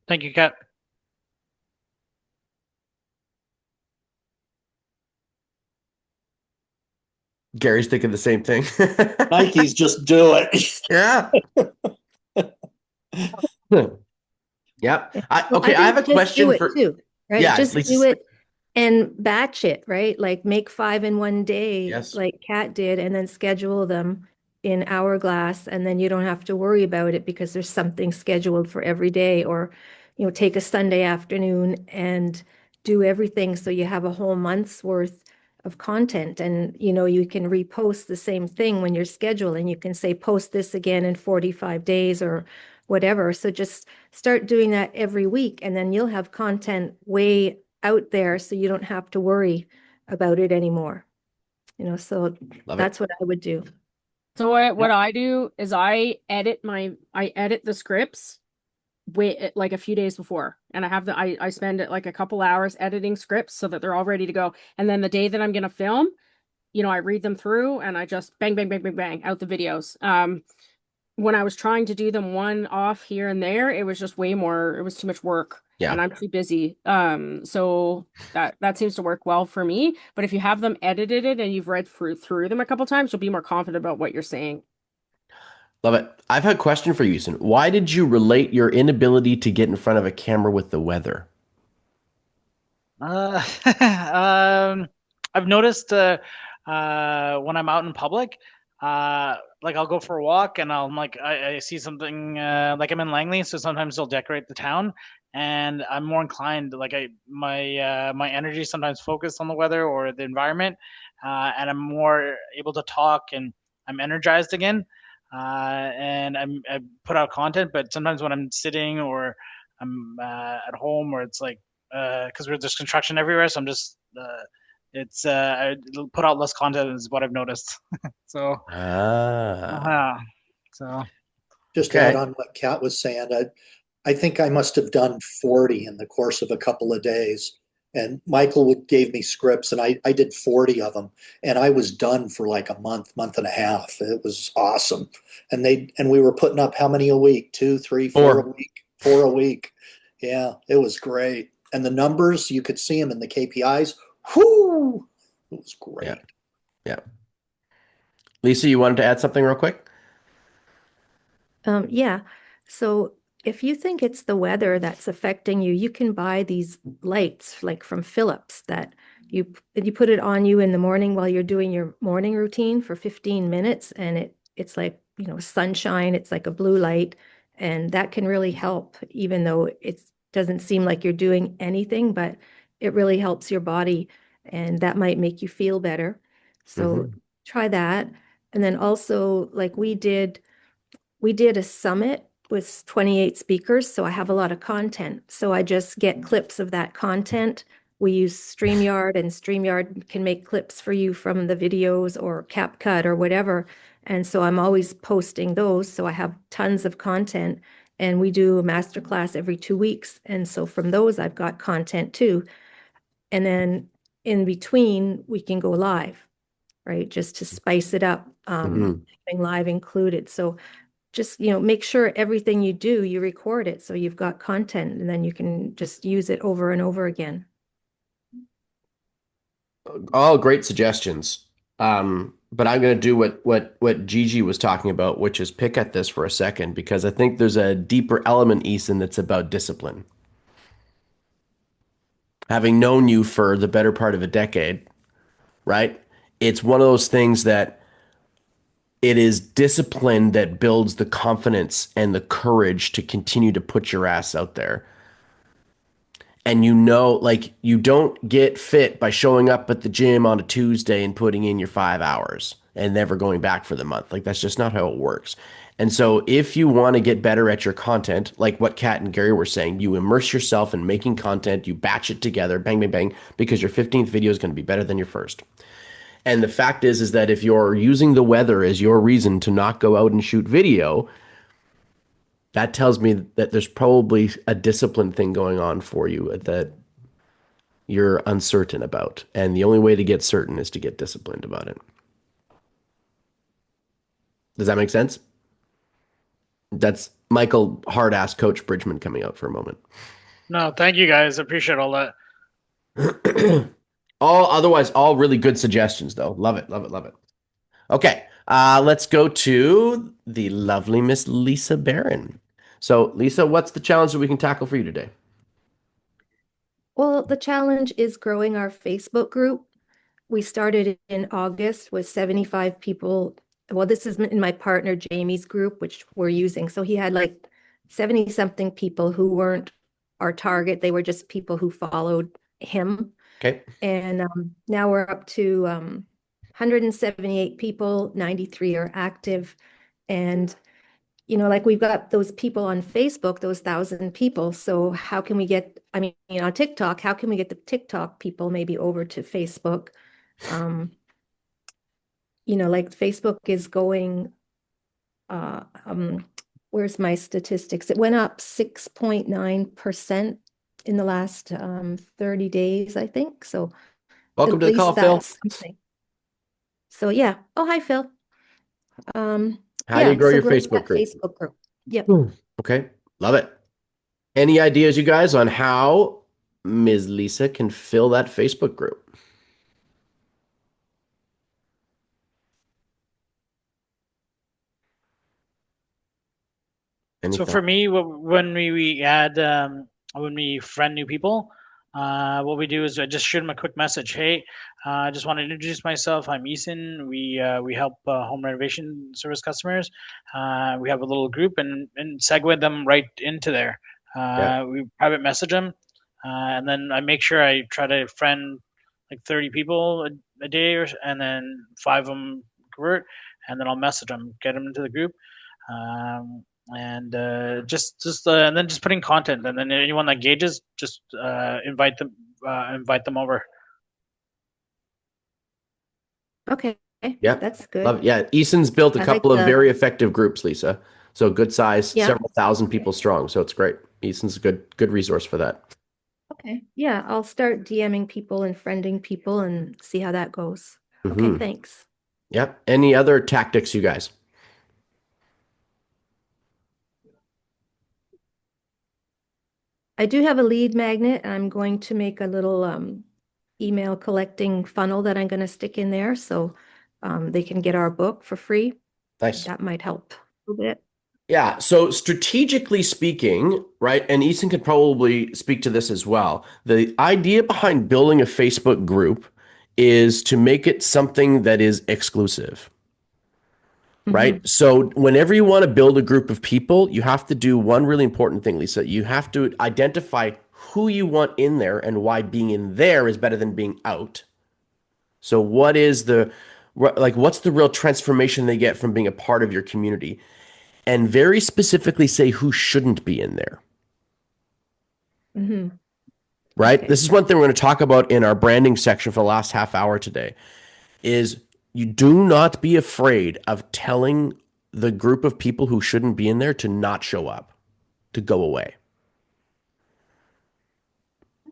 G: Thank you, Kat.
B: Gary's thinking the same thing.
A: Nike's just do it.
B: Yeah. Yep. Okay, I have a
D: think just do
B: question
D: it
B: for.
D: too, right?
B: Yeah,
D: Just
B: please.
D: do it and batch it, right? Like make 5 in one day,
B: Yes.
D: like Kat did, and then schedule them in Hourglass, and then you don't have to worry about it because there's something scheduled for every day, or take a Sunday afternoon and do everything so you have a whole month's worth of content, and you can repost the same thing when you're scheduling. You can say post this again in 45 days or whatever. So just start doing that every week, and then you'll have content way out there so you don't have to worry about it anymore. So
B: Love
D: that's
B: it.
D: what I would do.
C: So what I do is I edit the scripts like a few days before, and I spend it like a couple hours editing scripts so that they're all ready to go. And then the day that I'm gonna film, I read them through and I just bang, bang, bang, bang, bang out the videos. When I was trying to do them one off here and there, it was just it was too much work and
B: Yeah.
C: I'm too busy. So that seems to work well for me. But if you have them edited and you've read through them a couple times, you'll be more confident about what you're saying.
B: Love it. I've had a question for you, Eason. Why did you relate your inability to get in front of a camera with the weather?
G: Uh, I've noticed when I'm out in public, like I'll go for a walk and I see something like I'm in Langley, so sometimes they'll decorate the town, and I'm more inclined like my energy sometimes focused on the weather or the environment, and I'm more able to talk and I'm energized again, and I put out content. But sometimes when I'm sitting or I'm at home, or it's like because there's construction everywhere, so I'm just I put out less content is what I've noticed. So so
A: Just to add
B: Okay.
A: on what Kat was saying, I think I must have done 40 in the course of a couple of days. And Michael gave me scripts, and I did 40 of them, and I was done for like a month and a half. It was awesome. And we were putting up how many a week? Two, three, four a
B: 4.
A: week, 4 a week. Yeah, it was great. And the numbers, you could see them in the KPIs. Whoo! It was great.
B: Yeah. Yeah. Lisa, you wanted to add something real quick?
D: Yeah. So if you think it's the weather that's affecting you, you can buy these lights like from Philips that you put it on you in the morning while you're doing your morning routine for 15 minutes, and it's like, sunshine. It's like a blue light, and that can really help, even though it doesn't seem like you're doing anything, but it really helps your body, and that might make you feel better. So try that. And then also, like we did a summit with 28 speakers, so I have a lot of content. So I just get clips of that content. We use StreamYard, and StreamYard can make clips for you from the videos or CapCut or whatever. And so I'm always posting those. So I have tons of content, and we do a masterclass every 2 weeks. And so from those, I've got content too. And then in between, we can go live, right? Just to spice it up, having live included. So just, make sure everything you do, you record it so you've got content, and then you can just use it over and over again.
B: All great suggestions. But I'm going to do what Gigi was talking about, which is pick at this for a second, because I think there's a deeper element, Eason, that's about discipline. Having known you for the better part of a decade, right? It's one of those things that it is discipline that builds the confidence and the courage to continue to put your ass out there. And like you don't get fit by showing up at the gym on a Tuesday and putting in your 5 hours and never going back for the month. Like that's just not how it works. And so if you want to get better at your content, like what Kat and Gary were saying, you immerse yourself in making content, you batch it together, bang, bang, bang, because your 15th video is going to be better than your first. And the fact is that if you're using the weather as your reason to not go out and shoot video, that tells me that there's probably a discipline thing going on for you that you're uncertain about. And the only way to get certain is to get disciplined about it. Does that make sense? That's Michael hard-ass Coach Bridgman coming out for a moment.
G: no, thank you guys. I appreciate all that.
B: All really good suggestions though. Love it, love it, love it. Okay, let's go to the lovely Miss Lisa Barron. So Lisa, what's the challenge that we can tackle for you today?
D: Well, the challenge is growing our Facebook group. We started in August with 75 people. Well, this is in my partner Jamie's group, which we're using. So he had like 70 something people who weren't our target. They were just people who followed him.
B: Okay.
D: And now we're up to 178 people, 93 are active. And, like we've got those people on Facebook, those 1,000 people. So how can we get, on TikTok, how can we get the TikTok people maybe over to Facebook? Like Facebook is going, where's my statistics? It went up 6.9% in the last 30 days, I think. So
B: Welcome
D: at
B: to the
D: least
B: call, Phil.
D: that's something. So yeah. Oh, hi, Phil.
B: How do
D: Yeah,
B: you grow
D: so
B: your
D: growing
B: Facebook
D: that
B: group?
D: Facebook group. Yep.
B: Okay, love it. Any ideas, you guys, on how Ms. Lisa can fill that Facebook group? Any
G: So
B: thoughts?
G: for me, when we add when we friend new people, what we do is I just shoot them a quick message. Hey, I just want to introduce myself. I'm Eason. We help home renovation service customers. We have a little group and segue them right into there. We private message them, and then I make sure I try to friend like 30 people a day, and then 5 of them convert. and then I'll message them, get them into the group, and and then just putting content, and then anyone that engages, just invite them over.
D: Okay,
B: Yeah,
D: that's good.
B: love it. Yeah, Eason's built a
D: I
B: couple
D: like
B: of
D: the
B: very effective groups, Lisa. So good size,
D: yeah.
B: several thousand people strong. So it's great. Eason's a good resource for that.
D: Okay, yeah, I'll start DMing people and friending people and see how that goes. Okay,
B: Mhm.
D: thanks.
B: Yep. Any other tactics, you guys?
D: I do have a lead magnet, and I'm going to make a little email collecting funnel that I'm going to stick in there so they can get our book for free.
B: Nice.
D: That might help a little bit.
B: Yeah. So strategically speaking, right, and Eason could probably speak to this as well. The idea behind building a Facebook group is to make it something that is exclusive. Right.
D: Mhm.
B: So whenever you want to build a group of people, you have to do one really important thing, Lisa. You have to identify who you want in there and why being in there is better than being out. So what's the real transformation they get from being a part of your community? And very specifically say who shouldn't be in there.
D: Mhm.
B: Right?
D: Okay.
B: This is one thing we're going to talk about in our branding section for the last half hour today is you do not be afraid of telling the group of people who shouldn't be in there to not show up, to go away.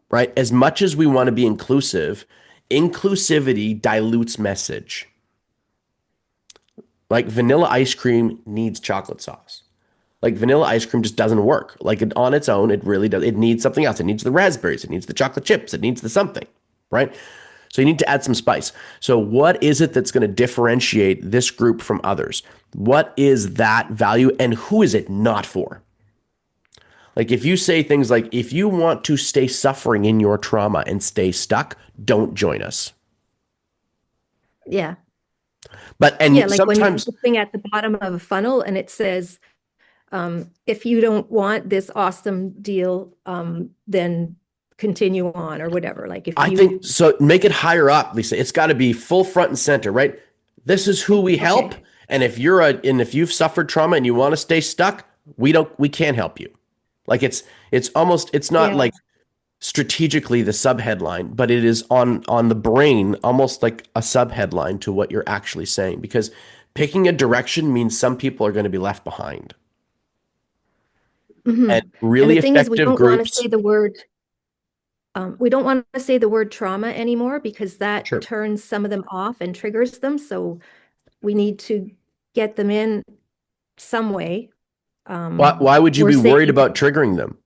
B: Right? As much as we want to be inclusive, inclusivity dilutes message. Like vanilla ice cream needs chocolate sauce. Like vanilla ice cream just doesn't work. Like on its own, it really does. It needs something else. It needs the raspberries. It needs the chocolate chips. It needs the something, right? So you need to add some spice. So what is it that's going to differentiate this group from others? What is that value and who is it not for? Like if you say things like, if you want to stay suffering in your trauma and stay stuck, don't join us.
D: Yeah.
B: But
D: Yeah, like when you're
B: sometimes
D: looking at the bottom of a funnel and it says, if you don't want this awesome deal, then continue on or whatever. Like if
B: I
D: you
B: think so. Make it higher up, Lisa. It's got to be full front and center, right? This is who we help,
D: okay.
B: and if you've suffered trauma and you want to stay stuck, we can't help you. Like it's not
D: Yeah.
B: like strategically the subheadline, but it is on the brain almost like a subheadline to what you're actually saying because picking a direction means some people are going to be left behind.
D: Mhm.
B: And
D: And
B: really
D: the thing is, we
B: effective
D: don't want to
B: groups.
D: say the word we don't want to say the word trauma anymore because that
B: Sure.
D: turns some of them off and triggers them. So we need to get them in some way.
B: Why would you
D: We're
B: be worried
D: saying
B: about triggering them?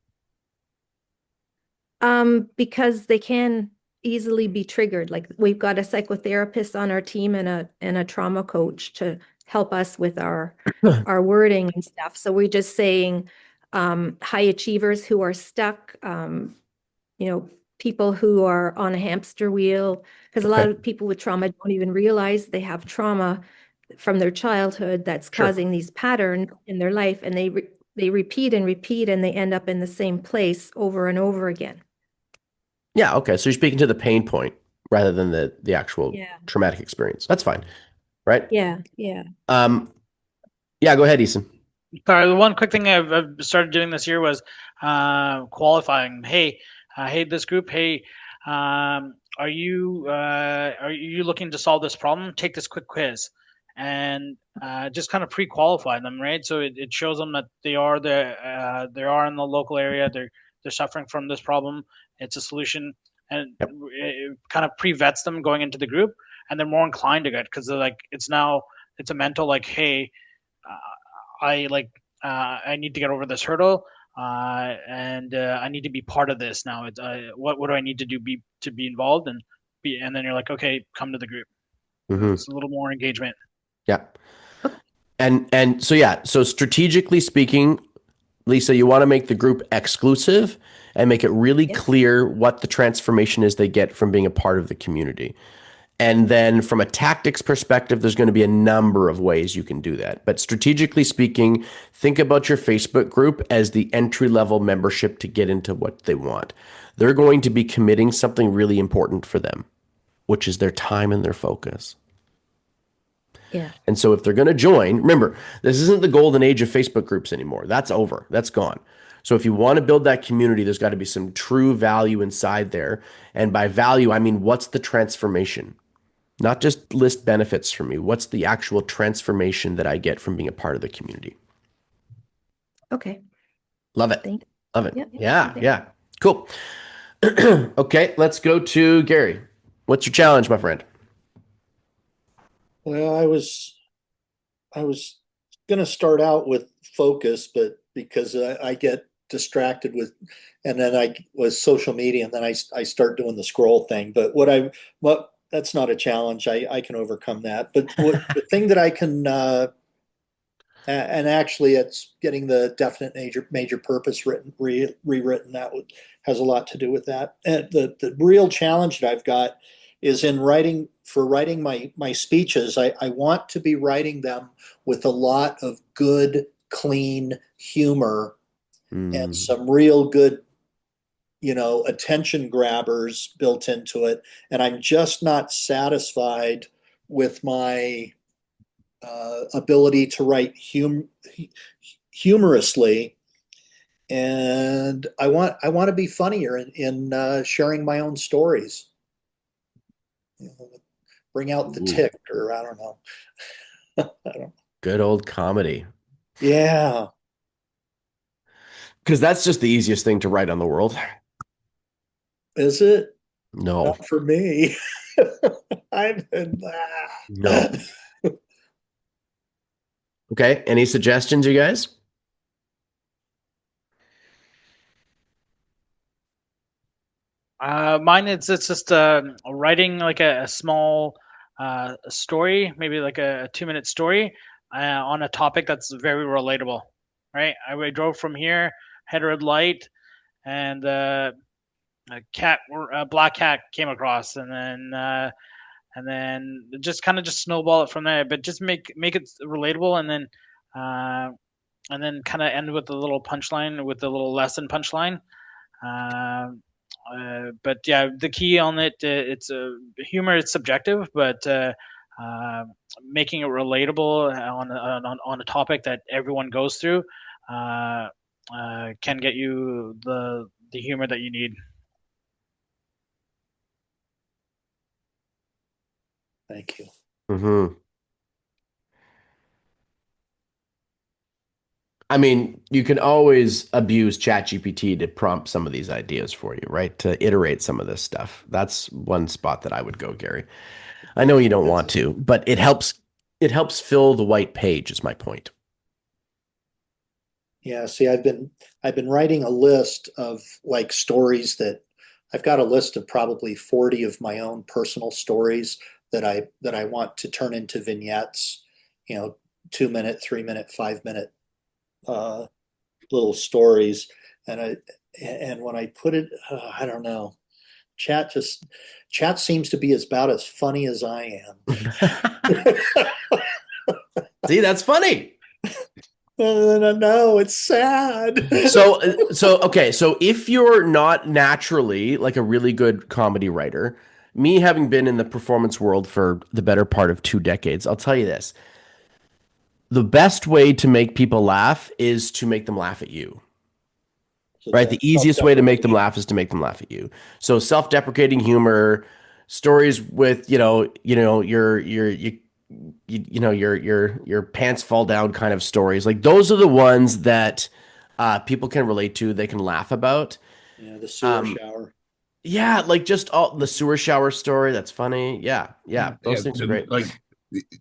D: because they can easily be triggered. Like we've got a psychotherapist on our team and a trauma coach to help us with our wording and stuff. So we're just saying high achievers who are stuck, people who are on a hamster wheel, because a lot
B: Okay.
D: of people with trauma don't even realize they have trauma from their childhood that's
B: Sure.
D: causing these patterns in their life, and they repeat and repeat, and they end up in the same place over and over again.
B: Yeah, okay. So you're speaking to the pain point rather than the actual
D: Yeah.
B: traumatic experience. That's fine. Right?
D: Yeah, yeah.
B: Yeah, go ahead, Eason.
G: Sorry, the one quick thing I've started doing this year was qualifying. Hey, this group. Hey, are you looking to solve this problem? Take this quick quiz, and just kind of pre-qualify them, right? So it shows them that they are in the local area. They're suffering from this problem. It's a solution, and
B: Yep.
G: it kind of pre-vets them going into the group, and they're more inclined to get because they're like it's a mental like, hey. I need to get over this hurdle, and I need to be part of this now. What do I need to do to be involved and then you're like, okay, come to the group.
B: Mm-hmm.
G: It's a little more engagement.
B: Yeah. And so strategically speaking, Lisa, you want to make the group exclusive and make it really
D: Yep.
B: clear what the transformation is they get from being a part of the community. And then from a tactics perspective, there's going to be a number of ways you can do that. But strategically speaking, think about your Facebook group as the entry-level membership to get into what they want. They're going to be committing something really important for them, which is their time and their focus.
D: Yeah.
B: And so if they're going to join, remember, this isn't the golden age of Facebook groups anymore. That's over. That's gone. So if you want to build that community, there's got to be some true value inside there. And by value, I mean, what's the transformation? Not just list benefits for me. What's the actual transformation that I get from being a part of the community?
D: Okay.
B: Love it.
D: Thank
B: Love it.
D: Yep.
B: Yeah. Yeah. Cool. Okay. Let's go to Gary. What's your challenge, my friend?
A: Well, I was going to start out with focus, but because I get distracted with, and then I was social media, and then I start doing the scroll thing. But what that's not a challenge. I can overcome that. But the thing that I can, and actually, it's getting the definite major purpose rewritten. Has a lot to do with that. And the real challenge that I've got is in writing my speeches. I want to be writing them with a lot of good, clean humor and some real good, attention grabbers built into it. And I'm just not satisfied with my ability to write humorously. And I want to be funnier in sharing my own stories. Bring out the tick, or I don't know. I don't.
B: Good old comedy.
A: Yeah.
B: Because that's just the easiest thing to write on the world.
A: Is it?
B: No.
A: Not for me. I've been.
B: No. Okay. Any suggestions, you guys?
G: Mine it's just writing like a small story, maybe like a 2-minute story on a topic that's very relatable. Right? I drove from here, had a red light, and a black cat came across, and then just kind of just snowball it from there. But just make it relatable, and then kind of end with a little punchline, with a little lesson punchline. But yeah, the key on it, it's humor. It's subjective, but making it relatable on a topic that everyone goes through can get you the humor that you need.
A: Thank you.
B: Mm-hmm. I mean, you can always abuse ChatGPT to prompt some of these ideas for you, right? To iterate some of this stuff. That's one spot that I would go, Gary. I know you don't want to, but it helps fill the white page, is my point.
A: Yeah, see, I've been writing a list of like stories that I've got a list of probably 40 of my own personal stories that I want to turn into vignettes, 2-minute, 3-minute, 5-minute little stories. And when I put it, I don't know, chat seems to be about as funny as I am.
B: See, that's funny.
A: No, it's sad.
B: So okay, so if you're not naturally like a really good comedy writer, me having been in the performance world for the better part of 2 decades, I'll tell you this. The best way to make people laugh is to make them laugh at you.
A: So
B: Right? The easiest way to make them laugh is to make them laugh at you. So self-deprecating humor, stories with, your pants fall down kind of stories. Like those are the ones that people can relate to, they can laugh about.
A: Yeah, the sewer shower.
B: Yeah, like just all the sewer shower story. That's funny. Yeah, those things are great.
H: Like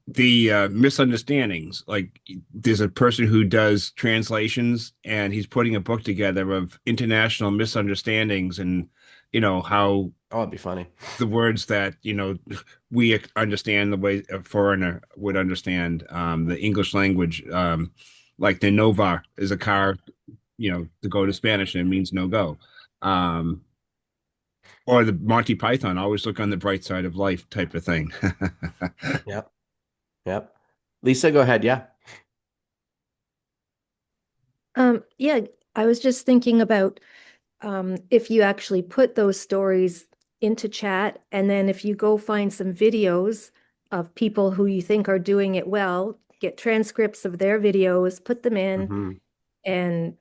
H: the misunderstandings. Like there's a person who does translations, and he's putting a book together of international misunderstandings, and how
B: it'd be funny.
H: The words that we understand the way a foreigner would understand the English language. Like the Nova is a car, to go to Spanish, and it means no go. Or the Monty Python, always look on the bright side of life type of thing.
B: Yep. Lisa, go ahead. Yeah.
D: Yeah, I was just thinking about if you actually put those stories into chat, and then if you go find some videos of people who you think are doing it well, get transcripts of their videos, put them in,
B: Mhm.
D: and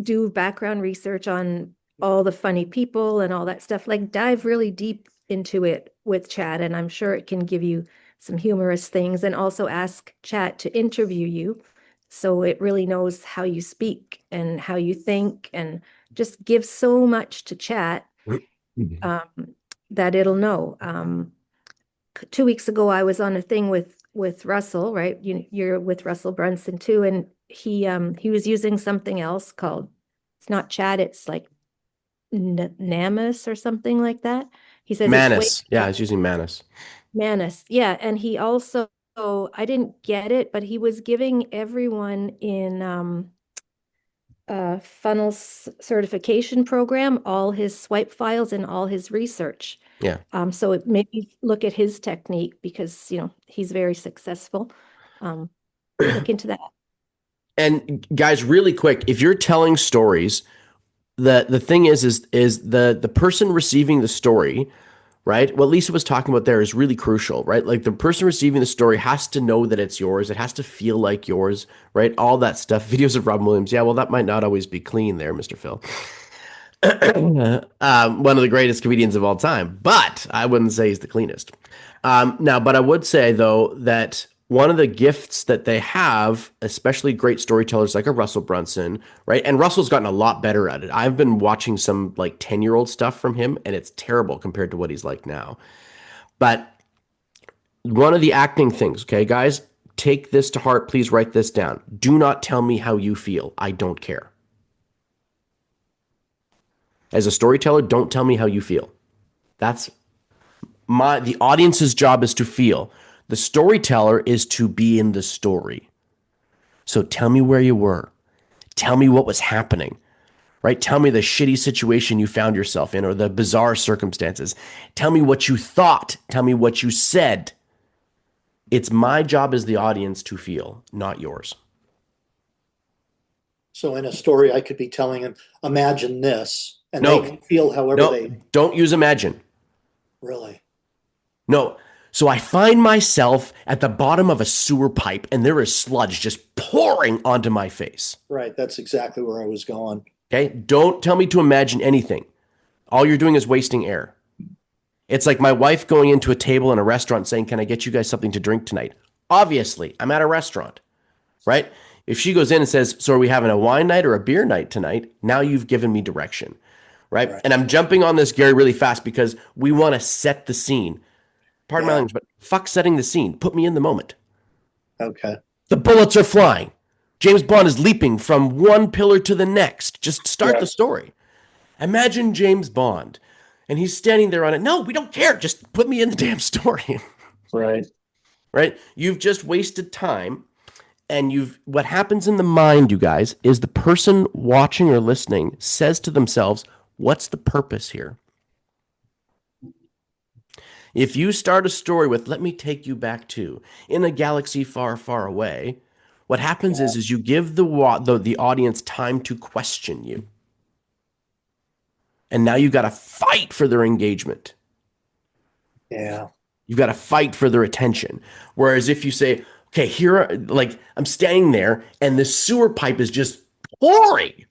D: do background research on all the funny people and all that stuff. Like dive really deep into it with chat, and I'm sure it can give you some humorous things, and also ask chat to interview you so it really knows how you speak and how you think, and just give so much to chat um, that it'll know. 2 weeks ago, I was on a thing with Russell, right? You're with Russell Brunson too, and he was using something else called, it's not chat, it's like Namus or something like that. He says it's way
B: Manus. Yeah, I was using Manus.
D: Manus. Yeah, and he also, I didn't get it, but he was giving everyone in funnel certification program all his swipe files and all his research.
B: Yeah.
D: So it made me look at his technique because, he's very successful. Look into that.
B: And guys, really quick, if you're telling stories, the thing is the person receiving the story, right? What Lisa was talking about there is really crucial, right? Like the person receiving the story has to know that it's yours. It has to feel like yours, right? All that stuff. Videos of Robin Williams. Yeah, well, that might not always be clean there, Mr. Phil. One of the greatest comedians of all time, but I wouldn't say he's the cleanest. Now, but I would say though that one of the gifts that they have, especially great storytellers like a Russell Brunson, right? And Russell's gotten a lot better at it. I've been watching some like 10-year-old stuff from him, and it's terrible compared to what he's like now. But one of the acting things, okay, guys, take this to heart. Please write this down. Do not tell me how you feel. I don't care. As a storyteller, don't tell me how you feel. That's the audience's job is to feel. The storyteller is to be in the story. So tell me where you were. Tell me what was happening, right? Tell me the shitty situation you found yourself in or the bizarre circumstances. Tell me what you thought. Tell me what you said. It's my job as the audience to feel, not yours.
A: So in a story, I could be telling them, imagine this, and
B: No.
A: they can feel however
B: No,
A: they
B: don't use imagine.
A: really.
B: No. So I find myself at the bottom of a sewer pipe and there is sludge just pouring onto my face.
A: Right. That's exactly where I was going.
B: Okay. Don't tell me to imagine anything. All you're doing is wasting air. It's like my wife going into a table in a restaurant saying, "Can I get you guys something to drink tonight?" Obviously, I'm at a restaurant, right? If she goes in and says, "So are we having a wine night or a beer night tonight?" Now you've given me direction, right? And I'm jumping on this, Gary, really fast because we want to set the scene. Pardon my language, but fuck setting the scene. Put me in the moment.
A: Okay.
B: The bullets are flying. James Bond is leaping from one pillar to the next. Just start the story. Imagine James Bond, and he's standing there on it. No, we don't care. Just put me in the damn story.
A: Right.
B: Right? You've just wasted time. And what happens in the mind, you guys, is the person watching or listening says to themselves, what's the purpose here? If you start a story with, let me take you back to, in a galaxy far, far away, what happens is you give the audience time to question you. And now you got to fight for their engagement.
A: Yeah.
B: You've got to fight for their attention. Whereas if you say, okay, like I'm standing there and the sewer pipe is just pouring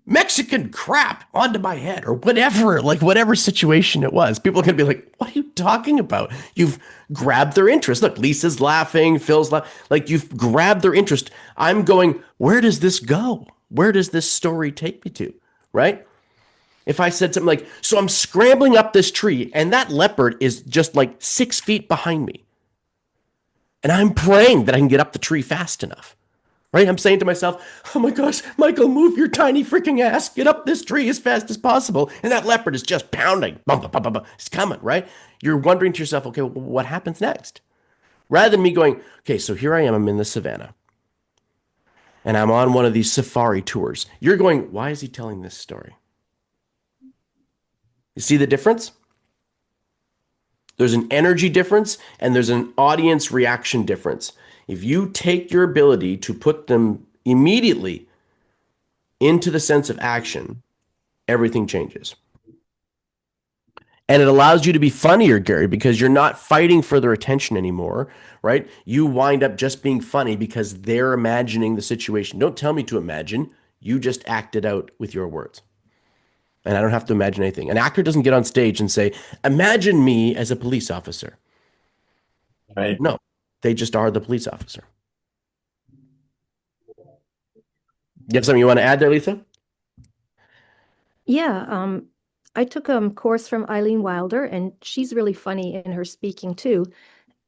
B: Mexican crap onto my head or whatever, like whatever situation it was. People are going to be like, what are you talking about? You've grabbed their interest. Look, Lisa's laughing, Phil's laughing. Like you've grabbed their interest. I'm going, where does this go? Where does this story take me to? Right? If I said something like, so I'm scrambling up this tree and that leopard is just like 6 feet behind me. And I'm praying that I can get up the tree fast enough. Right? I'm saying to myself, oh my gosh, Michael, move your tiny freaking ass. Get up this tree as fast as possible. And that leopard is just pounding. It's coming, right? You're wondering to yourself, okay, well, what happens next? Rather than me going, okay, so here I am, I'm in the savannah. And I'm on one of these safari tours. You're going, why is he telling this story? You see the difference? There's an energy difference and there's an audience reaction difference. If you take your ability to put them immediately into the sense of action, everything changes. And it allows you to be funnier, Gary, because you're not fighting for their attention anymore, right? You wind up just being funny because they're imagining the situation. Don't tell me to imagine. You just act it out with your words. And I don't have to imagine anything. An actor doesn't get on stage and say, imagine me as a police officer.
A: Right.
B: No, they just are the police officer. You have something you want to add there, Lisa?
D: Yeah, I took a course from Eileen Wilder, and she's really funny in her speaking too.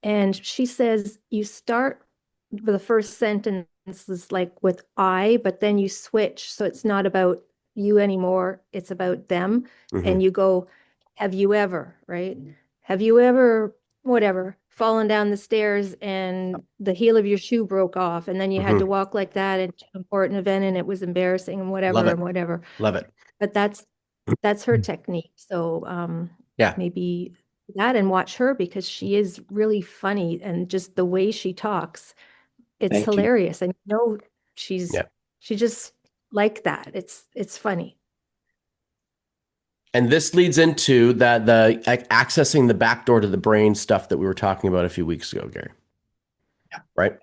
D: And she says you start with the first sentence is like with I, but then you switch. So it's not about you anymore, it's about them. And you go, have you ever, right? Have you ever, whatever, fallen down the stairs and the heel of your shoe broke off, and then you had to walk like that at an important event and it was embarrassing and whatever
B: Love it.
D: and whatever.
B: Love it.
D: But that's her technique. So
B: Yeah.
D: maybe that, and watch her because she is really funny, and just the way she talks, it's
A: Thank you.
D: hilarious. And she's
B: Yeah.
D: she just like that. It's funny.
B: And this leads into the accessing the back door to the brain stuff that we were talking about a few weeks ago, Gary.
A: Yeah.
B: Right?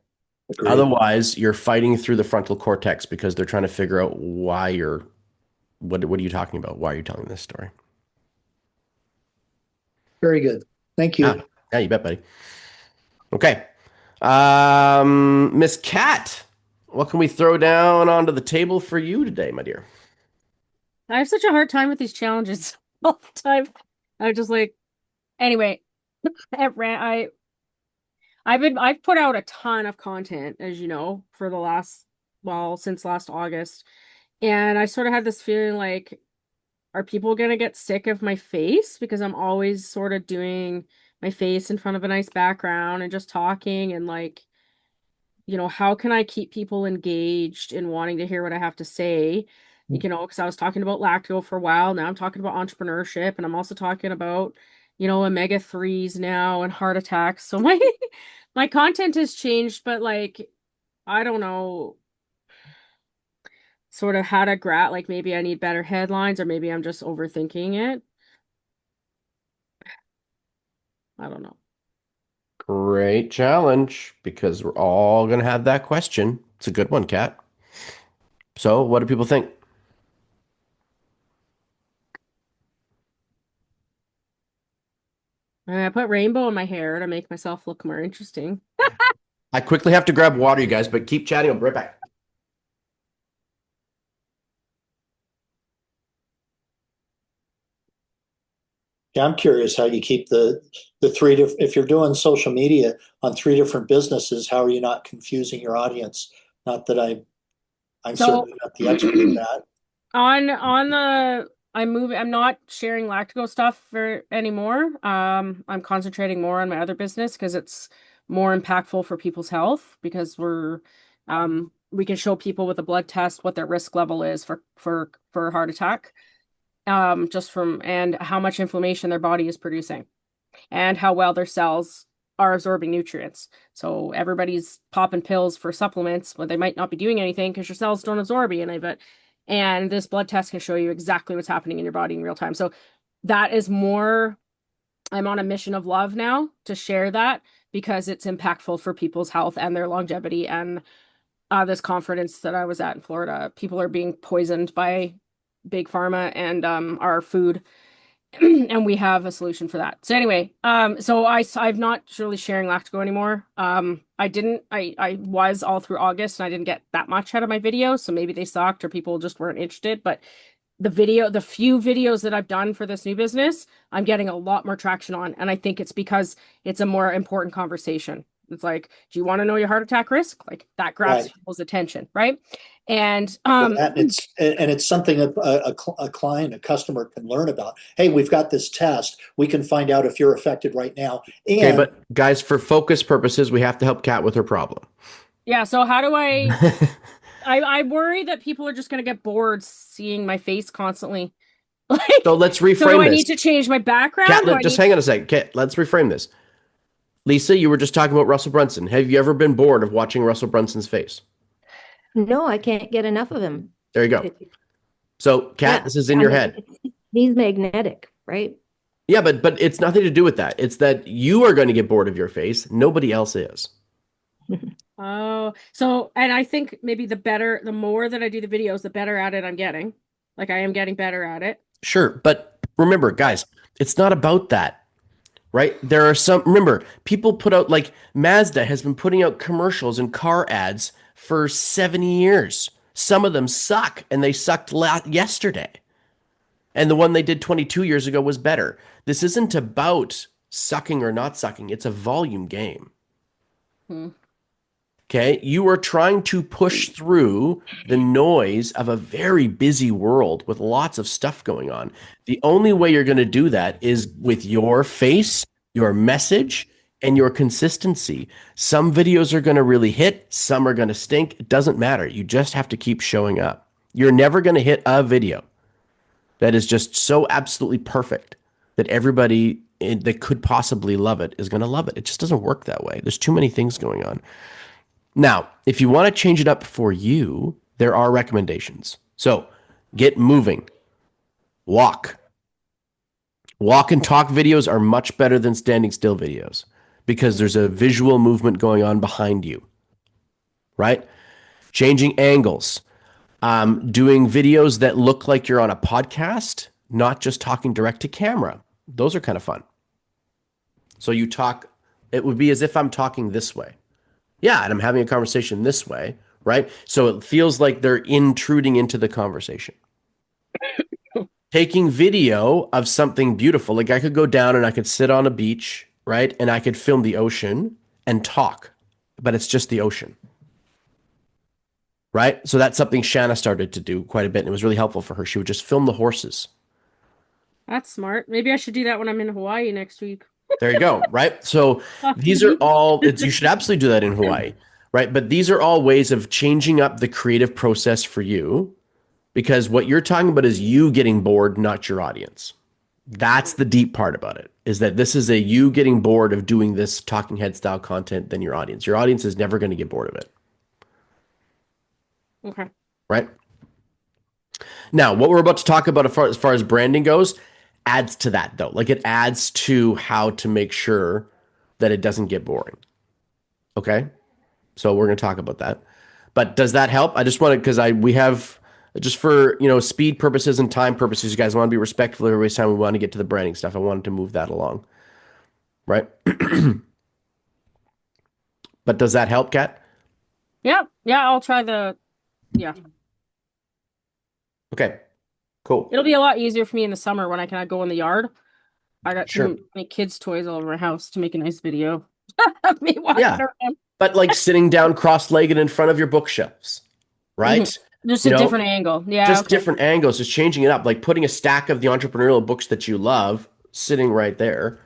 A: Agreed.
B: Otherwise, you're fighting through the frontal cortex because they're trying to figure out why you're what are you talking about? Why are you telling this story?
A: Very good. Thank you.
B: Yeah, you bet, buddy. Okay. Miss Cat, what can we throw down onto the table for you today, my dear?
C: I have such a hard time with these challenges all the time. I just like, anyway, I've put out a ton of content, as you know, for since last August. And I sort of had this feeling like, are people gonna get sick of my face? Because I'm always sort of doing my face in front of a nice background and just talking, and like, how can I keep people engaged in wanting to hear what I have to say? Because I was talking about lacto for a while. Now I'm talking about entrepreneurship, and I'm also talking about, omega-3s now and heart attacks. So my content has changed, but like, I don't know sort of how to like maybe I need better headlines, or maybe I'm just overthinking it. I don't know.
B: Great challenge, because we're all going to have that question. It's a good one, Kat. So what do people think?
C: I put rainbow in my hair to make myself look more interesting.
B: I quickly have to grab water, you guys, but keep chatting. I'll be right back.
A: Yeah, I'm curious how you keep the if you're doing social media on 3 different businesses, how are you not confusing your audience? Not that I'm
C: So-
A: certainly not the expert at that.
C: I'm not sharing Lactigo stuff for anymore. I'm concentrating more on my other business because it's more impactful for people's health, because we can show people with a blood test what their risk level is for a heart attack, and how much inflammation their body is producing, and how well their cells are absorbing nutrients. So everybody's popping pills for supplements, but they might not be doing anything because your cells don't absorb any of it. And this blood test can show you exactly what's happening in your body in real time. So that is more, I'm on a mission of love now to share that, because it's impactful for people's health and their longevity. And this conference that I was at in Florida, people are being poisoned by big pharma and our food. And we have a solution for that. So anyway, so I'm not really sharing Lactigo anymore. I was all through August, and I didn't get that much out of my videos, so maybe they sucked or people just weren't interested. But the few videos that I've done for this new business, I'm getting a lot more traction on, and I think it's because it's a more important conversation. It's like, do you want to know your heart attack risk? Like, that grabs
A: Right.
C: people's attention, right? And
A: It's something a client, a customer can learn about. Hey, we've got this test. We can find out if you're affected right now. And
B: Okay, but guys, for focus purposes, we have to help Kat with her problem.
C: yeah, so how do I worry that people are just going to get bored seeing my face constantly. Like,
B: So let's reframe
C: so do I
B: this.
C: need to change my background?
B: Kat, just hang on a second. Kat, let's reframe this. Lisa, you were just talking about Russell Brunson. Have you ever been bored of watching Russell Brunson's face?
D: No, I can't get enough of him.
B: There you go. So, Kat,
D: Yeah,
B: this is in your head.
D: He's magnetic, right?
B: Yeah, but it's nothing to do with that. It's that you are going to get bored of your face. Nobody else is.
C: Oh, so, and I think maybe the more that I do the videos, the better at it I'm getting. Like I am getting better at it.
B: Sure, but remember, guys, it's not about that, right? There are some, remember, people put out, like Mazda has been putting out commercials and car ads for 70 years. Some of them suck, and they sucked yesterday. And the one they did 22 years ago was better. This isn't about sucking or not sucking, it's a volume game. Okay, you are trying to push through the noise of a very busy world with lots of stuff going on. The only way you're going to do that is with your face, your message, and your consistency. Some videos are going to really hit, some are going to stink. It doesn't matter. You just have to keep showing up. You're never going to hit a video that is just so absolutely perfect that everybody that could possibly love it is going to love it. It just doesn't work that way. There's too many things going on. Now, if you want to change it up for you, there are recommendations. So get moving. Walk. Walk and talk videos are much better than standing still videos because there's a visual movement going on behind you, right? Changing angles. Doing videos that look like you're on a podcast, not just talking direct to camera. Those are kind of fun. So you talk, it would be as if I'm talking this way. Yeah, and I'm having a conversation this way, right? So it feels like they're intruding into the conversation. Taking video of something beautiful, like I could go down and I could sit on a beach, right? And I could film the ocean and talk, but it's just the ocean, right? So that's something Shanna started to do quite a bit, and it was really helpful for her. She would just film the horses.
C: That's smart. Maybe I should do that when I'm in Hawaii next week.
B: There you go, right? So these are all, you should absolutely do that in Hawaii, right? But these are all ways of changing up the creative process for you, because what you're talking about is you getting bored, not your audience. That's the deep part about it, is that this is a you getting bored of doing this talking head style content than your audience. Your audience is never going to get bored of it.
C: Okay.
B: Right? Now, what we're about to talk about as far as branding goes adds to that, though. Like it adds to how to make sure that it doesn't get boring. Okay? So we're going to talk about that. But does that help? I just want to, because we have, just for, speed purposes and time purposes, you guys want to be respectful of everybody's time. We want to get to the branding stuff. I wanted to move that along. Right? But does that help, Kat?
C: Yeah. I'll try yeah.
B: Okay. Cool.
C: It'll be a lot easier for me in the summer when I can go in the yard. I got
B: Sure.
C: too many kids' toys all over my house to make a nice video of me walking
B: Yeah.
C: around.
B: But like sitting down cross-legged in front of your bookshelves, right?
C: Mm-hmm. Just a different angle. Yeah.
B: Just
C: okay.
B: different angles, just changing it up, like putting a stack of the entrepreneurial books that you love sitting right there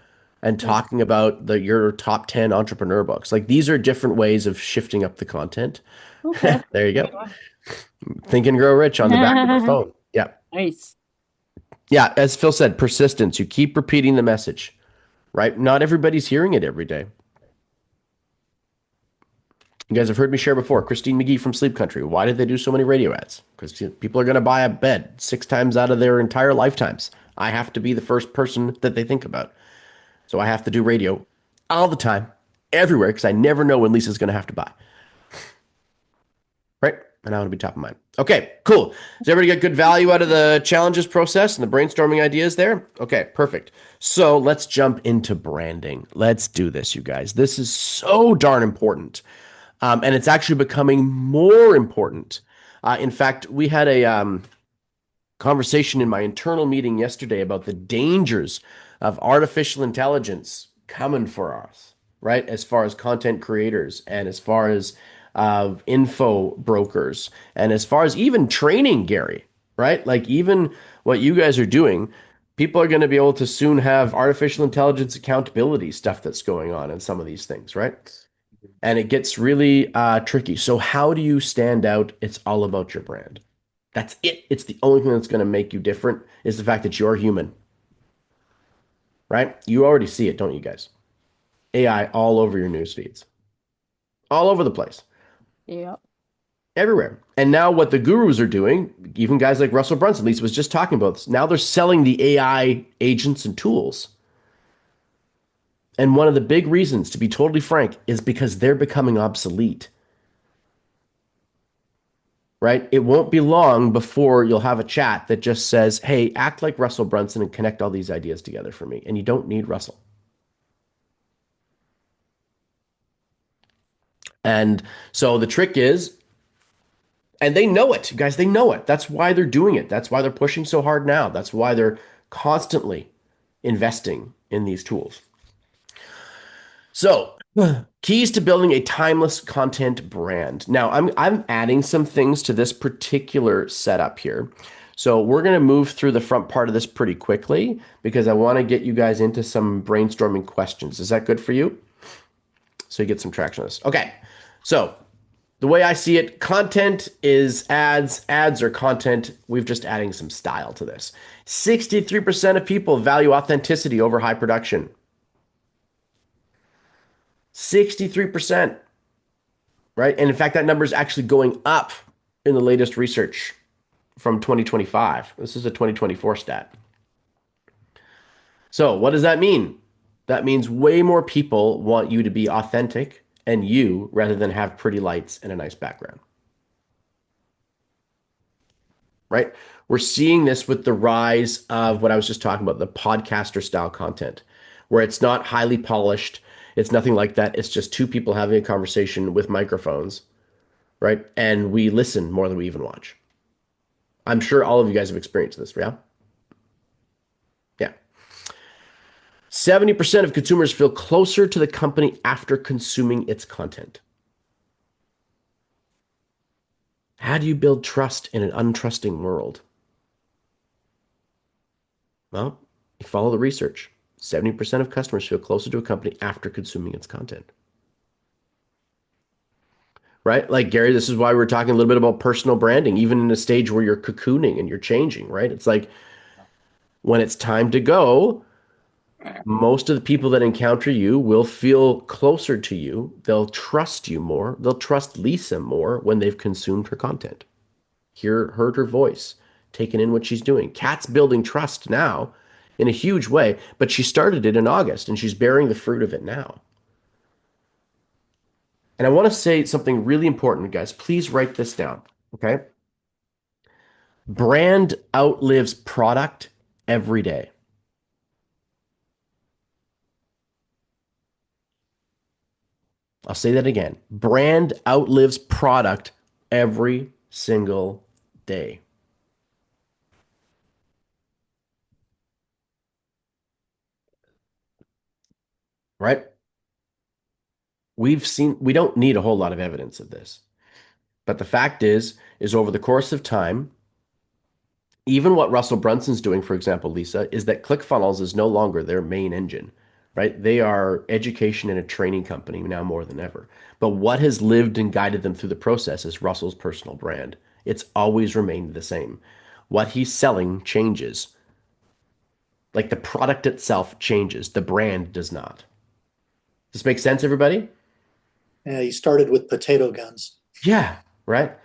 B: and talking about your top 10 entrepreneur books. Like these are different ways of shifting up the content.
C: Okay.
B: There you go. Think and Grow Rich on the back of the phone. Yeah.
C: Nice.
B: Yeah, as Phil said, persistence. You keep repeating the message, right? Not everybody's hearing it every day. You guys have heard me share before. Christine McGee from Sleep Country. Why did they do so many radio ads? Because people are going to buy a bed 6 times out of their entire lifetimes. I have to be the first person that they think about. So I have to do radio all the time, everywhere, because I never know when Lisa's going to have to buy. Right? And I want to be top of mind. Okay, cool. Does everybody get good value out of the challenges process and the brainstorming ideas there? Okay, perfect. So let's jump into branding. Let's do this, you guys. This is so darn important. And it's actually becoming more important. In fact, we had a conversation in my internal meeting yesterday about the dangers of artificial intelligence coming for us, right? As far as content creators and as far as info brokers and as far as even training, Gary, right? Like even what you guys are doing, people are going to be able to soon have artificial intelligence accountability stuff that's going on in some of these things, right? And it gets really tricky. So how do you stand out? It's all about your brand. That's it. It's the only thing that's going to make you different is the fact that you're human, right? You already see it, don't you guys? AI all over your news feeds, all over the place.
C: Yeah.
B: Everywhere. And now what the gurus are doing, even guys like Russell Brunson, Lisa was just talking about this. Now they're selling the AI agents and tools And one of the big reasons, to be totally frank, is because they're becoming obsolete. Right? It won't be long before you'll have a chat that just says, hey, act like Russell Brunson and connect all these ideas together for me. And you don't need Russell. And so the trick is, and they know it, guys, they know it. That's why they're doing it. That's why they're pushing so hard now. That's why they're constantly investing in these tools. So, keys to building a timeless content brand. Now, I'm adding some things to this particular setup here. So we're going to move through the front part of this pretty quickly because I want to get you guys into some brainstorming questions. Is that good for you? So you get some traction on this. Okay. So the way I see it, content is ads. Ads are content. We've just adding some style to this. 63% of people value authenticity over high production. 63%, right? And in fact, that number is actually going up in the latest research from 2025. This is a 2024 stat. So what does that mean? That means way more people want you to be authentic and you rather than have pretty lights and a nice background. Right? We're seeing this with the rise of what I was just talking about, the podcaster style content, where it's not highly polished. It's nothing like that. It's just two people having a conversation with microphones, right? And we listen more than we even watch. I'm sure all of you guys have experienced this, yeah? Yeah. 70% of consumers feel closer to the company after consuming its content. How do you build trust in an untrusting world? Well, you follow the research. 70% of customers feel closer to a company after consuming its content. Right? Like Gary, this is why we're talking a little bit about personal branding, even in a stage where you're cocooning and you're changing, right? It's like when it's time to go, most of the people that encounter you will feel closer to you. They'll trust you more. They'll trust Lisa more when they've consumed her content, heard her voice, taken in what she's doing. Kat's building trust now in a huge way, but she started it in August and she's bearing the fruit of it now. And I want to say something really important, guys. Please write this down, okay? Brand outlives product every day. I'll say that again. Brand outlives product every single day. Right? We don't need a whole lot of evidence of this. But the fact is over the course of time, even what Russell Brunson's doing, for example, Lisa, is that ClickFunnels is no longer their main engine, right? They are education and a training company now more than ever. But what has lived and guided them through the process is Russell's personal brand. It's always remained the same. What he's selling changes. Like the product itself changes. The brand does not. Does this make sense, everybody?
A: Yeah, he started with potato guns.
B: Yeah, right?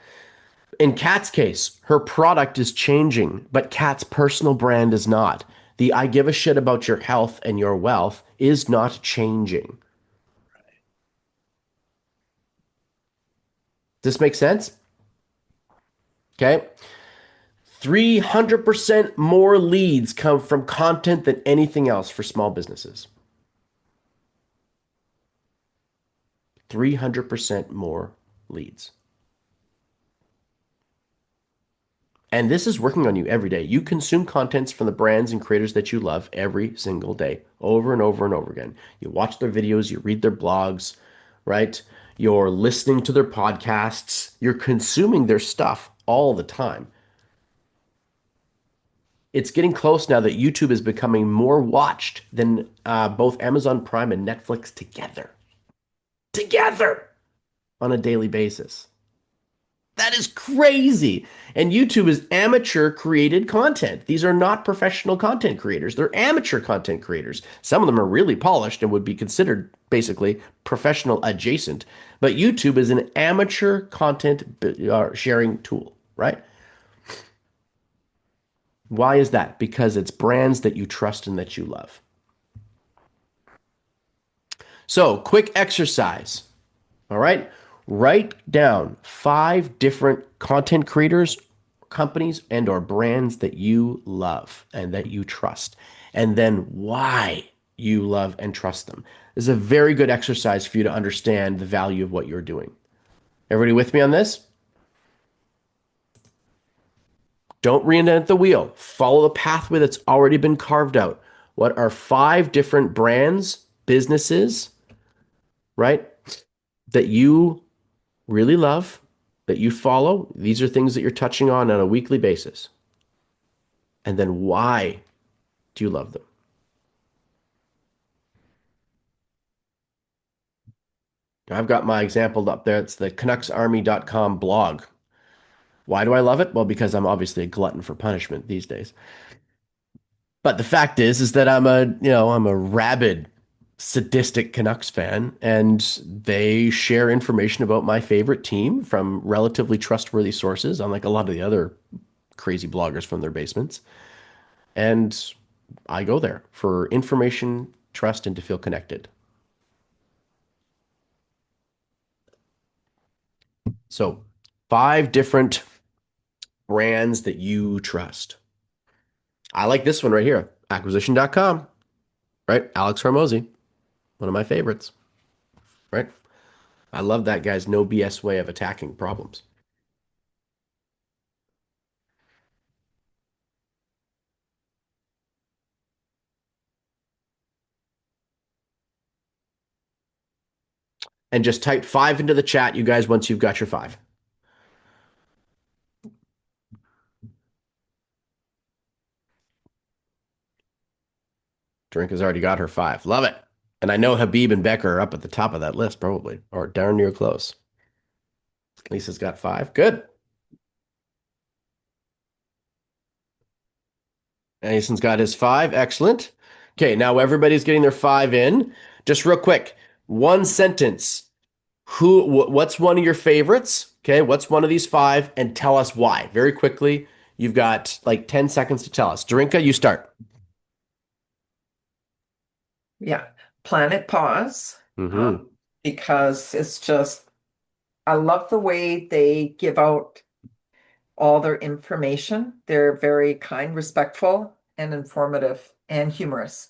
B: In Kat's case, her product is changing, but Kat's personal brand is not. The I give a shit about your health and your wealth is not changing. Does this make sense? Okay. 300% more leads come from content than anything else for small businesses. 300% more leads. And this is working on you every day. You consume contents from the brands and creators that you love every single day, over and over and over again. You watch their videos, you read their blogs, right? You're listening to their podcasts. You're consuming their stuff all the time. It's getting close now that YouTube is becoming more watched than both Amazon Prime and Netflix together. Together on a daily basis. That is crazy. And YouTube is amateur created content. These are not professional content creators. They're amateur content creators. Some of them are really polished and would be considered basically professional adjacent. But YouTube is an amateur content sharing tool, right? Why is that? Because it's brands that you trust and that you love. So, quick exercise. All right. Write down 5 different content creators, companies, and or brands that you love and that you trust, and then why you love and trust them. This is a very good exercise for you to understand the value of what you're doing. Everybody with me on this? Don't reinvent the wheel. Follow the pathway that's already been carved out. What are 5 different brands, businesses, right, that you really love, that you follow? These are things that you're touching on a weekly basis. And then why do you love them? I've got my example up there. It's the CanucksArmy.com blog. Why do I love it? Well, because I'm obviously a glutton for punishment these days. But the fact is that I'm a rabid, sadistic Canucks fan, and they share information about my favorite team from relatively trustworthy sources, unlike a lot of the other crazy bloggers from their basements. And I go there for information, trust, and to feel connected. So 5 different brands that you trust. I like this one right here, acquisition.com, right? Alex Hormozy, one of my favorites, right? I love that guy's no BS way of attacking problems. And just type 5 into the chat, you guys, once you've got your 5. Drink has already got her 5. Love it. And I know Habib and Becker are up at the top of that list, probably, or darn near close. Lisa's got 5. Good. And Eason's got his 5. Excellent. Okay, now everybody's getting their 5 in. Just real quick, one sentence. What's one of your favorites? Okay, what's one of these 5? And tell us why. Very quickly. You've got like 10 seconds to tell us. Darinka, you start.
F: Yeah. Planet Pause.
B: Mm-hmm.
F: Because it's just, I love the way they give out all their information. They're very kind, respectful, and informative and humorous.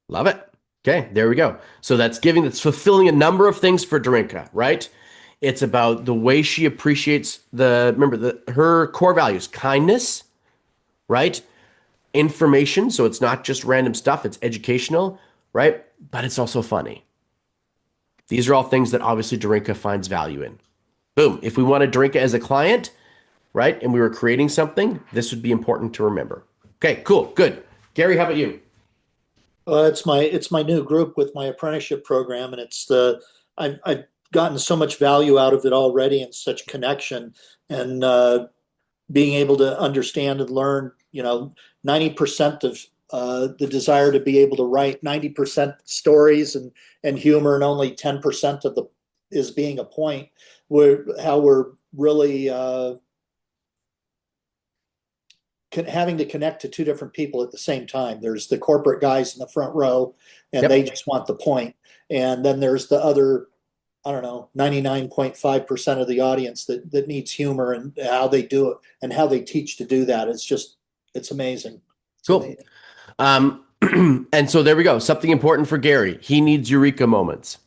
B: Love it. Okay, there we go. So that's fulfilling a number of things for Darinka, right? It's about the way she appreciates her core values, kindness, right? Information. So it's not just random stuff, it's educational, right? But it's also funny. These are all things that obviously Darinka finds value in. Boom. If we wanted Darinka as a client, right, and we were creating something, this would be important to remember. Okay, cool, good. Gary, how about you?
A: It's my new group with my apprenticeship program, and I've gotten so much value out of it already, and such connection, and being able to understand and learn. 90% of the desire to be able to write 90% stories and humor, and only 10% of the is being a point. How we're really having to connect to 2 different people at the same time. There's the corporate guys in the front row, and
B: Yep.
A: they just want the point. And then there's the other, I don't know, 99.5% of the audience that needs humor, and how they do it and how they teach to do that. It's amazing. It's
B: Cool.
A: amazing.
B: And so there we go. Something important for Gary. He needs eureka moments.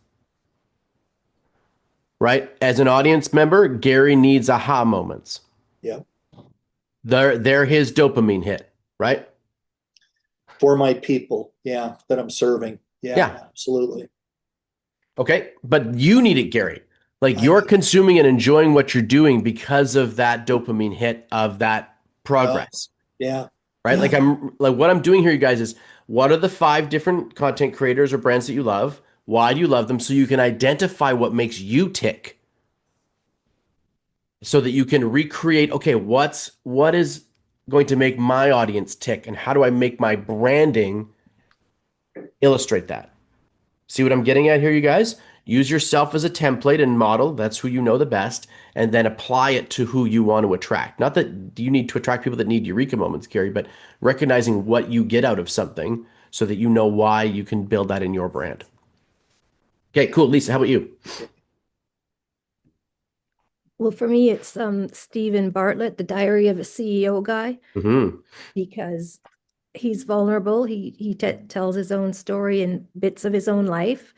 B: Right? As an audience member, Gary needs aha moments.
A: Yeah.
B: They're his dopamine hit, right?
A: For my people, yeah, that I'm serving. Yeah. Absolutely.
B: Okay. But you need it, Gary. Like you're consuming and enjoying what you're doing because of that dopamine hit of that progress.
A: Yeah.
B: Right?
A: Yeah.
B: Like what I'm doing here, you guys, is what are the 5 different content creators or brands that you love? Why do you love them? So you can identify what makes you tick. So that you can recreate, okay, what is going to make my audience tick, and how do I make my branding illustrate that? See what I'm getting at here, you guys? Use yourself as a template and model. That's who you know the best, and then apply it to who you want to attract. Not that you need to attract people that need eureka moments, Gary, but recognizing what you get out of something so that you know why you can build that in your brand. Okay, cool. Lisa, how about you?
D: Well, for me, it's Stephen Bartlett, the Diary of a CEO guy,
B: Mm-hmm.
D: because he's vulnerable. He tells his own story and bits of his own life,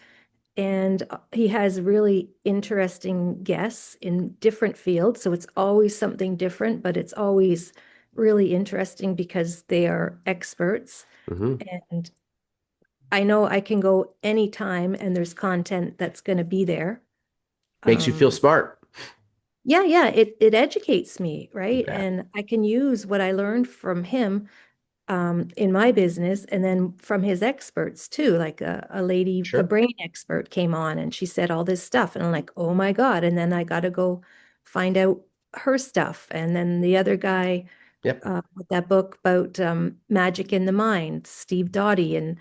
D: and he has really interesting guests in different fields. So it's always something different, but it's always really interesting because they are experts.
B: Mm-hmm.
D: And I know I can go anytime and there's content that's going to be there.
B: Makes you feel smart.
D: Yeah, it educates me, right?
B: Yeah.
D: And I can use what I learned from him in my business and then from his experts too. Like a lady, a
B: Sure.
D: brain expert came on and she said all this stuff. And I'm like, oh my God. And then I got to go find out her stuff. And then the other guy
B: Yep.
D: with that book about magic in the mind, Steve Dottie. And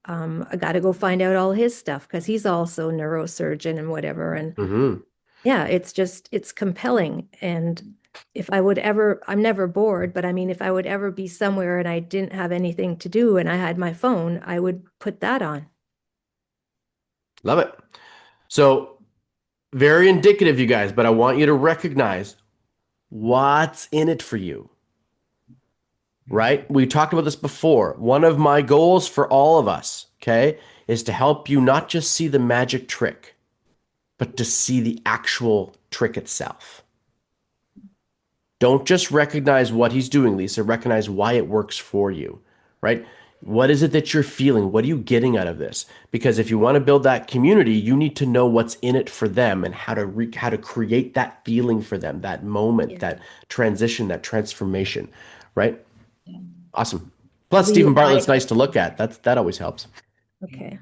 D: I got to go find out all his stuff because he's also a neurosurgeon and whatever. And
B: Mm-hmm.
D: yeah, it's compelling. And if I would ever, I'm never bored, but I mean, if I would ever be somewhere and I didn't have anything to do and I had my phone, I would put that on.
B: Love it. So very indicative, you guys, but I want you to recognize what's in it for you, right? We talked about this before. One of my goals for all of us, okay, is to help you not just see the magic trick, but to see the actual trick itself. Don't just recognize what he's doing, Lisa. Recognize why it works for you, right? What is it that you're feeling? What are you getting out of this? Because if you want to build that community, you need to know what's in it for them and how to create that feeling for them, that moment,
D: Yeah.
B: that transition, that transformation, right?
D: Yeah.
B: Awesome. Plus,
D: W
B: Stephen
D: I
B: Bartlett's nice to look at. That always helps.
D: Okay.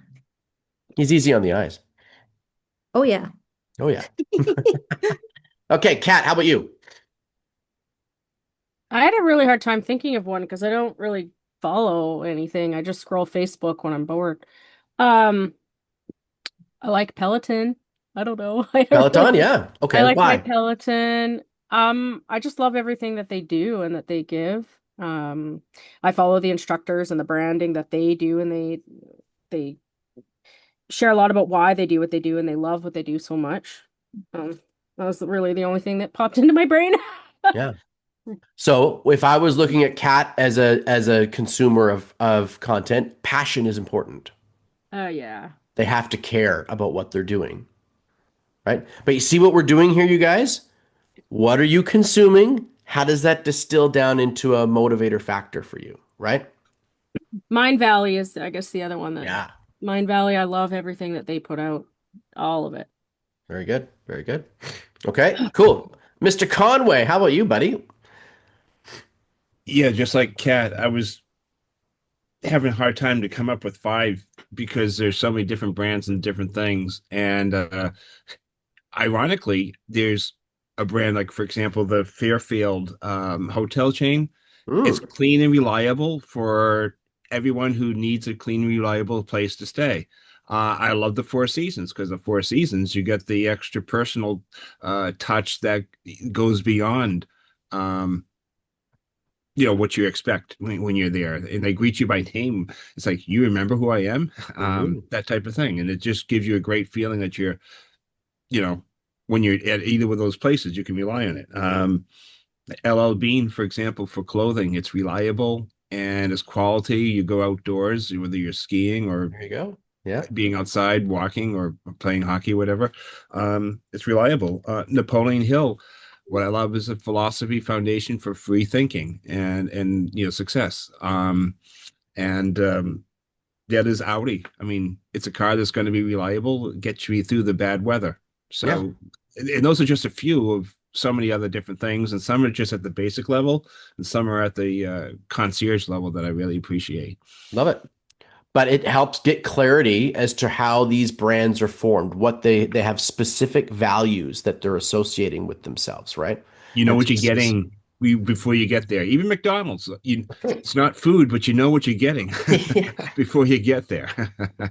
B: He's easy on the eyes.
D: Oh yeah.
B: Oh yeah. Okay, Kat, how about you?
C: I had a really hard time thinking of one because I don't really follow anything. I just scroll Facebook when I'm bored. Um, I like Peloton. I don't know. I don't
B: Peloton,
C: really.
B: yeah.
C: I
B: Okay,
C: like my
B: why?
C: Peloton. I just love everything that they do and that they give. I follow the instructors and the branding that they do, and they share a lot about why they do what they do, and they love what they do so much. That was really the only thing that popped into my brain.
B: Yeah. So if I was looking at Kat as a consumer of content, passion is important.
C: Yeah.
B: They have to care about what they're doing, right? But you see what we're doing here, you guys? What are you consuming? How does that distill down into a motivator factor for you, right?
C: Mind Valley is, I guess, the other one that
B: Yeah.
C: Mind Valley, I love everything that they put out. All of it.
B: Very good. Very good. Okay, cool. Mr. Conway, how about you, buddy?
H: Yeah, just like Kat, I was having a hard time to come up with five because there's so many different brands and different things. And ironically, there's a brand like, for example, the Fairfield hotel chain. It's
B: Mm,
H: clean and reliable for everyone who needs a clean, reliable place to stay. I love the Four Seasons because the Four Seasons, you get the extra personal touch that goes beyond, um, what you expect when you're there. And they greet you by name. It's like, you remember who I am?
B: mhm.
H: That type of thing. And it just gives you a great feeling that you know, when you're at either of those places, you can rely on it. LL Bean, for example, for clothing, it's reliable and it's quality. You go outdoors, whether you're skiing or
B: There you go. Yeah.
H: being outside, walking or playing hockey, whatever. It's reliable. Napoleon Hill, what I love is a philosophy foundation for free thinking and success. And that is Audi. I mean, it's a car that's going to be reliable, get you through the bad weather.
B: Yeah.
H: So, and those are just a few of so many other different things, and some are just at the basic level, and some are at the concierge level that I really appreciate.
B: Love it. But it helps get clarity as to how these brands are formed, what they have specific values that they're associating with themselves, right?
H: You know
B: And
H: what you're
B: so,
H: getting before you get there. Even McDonald's, it's not food, but you know what you're getting
B: yeah,
H: before you get there.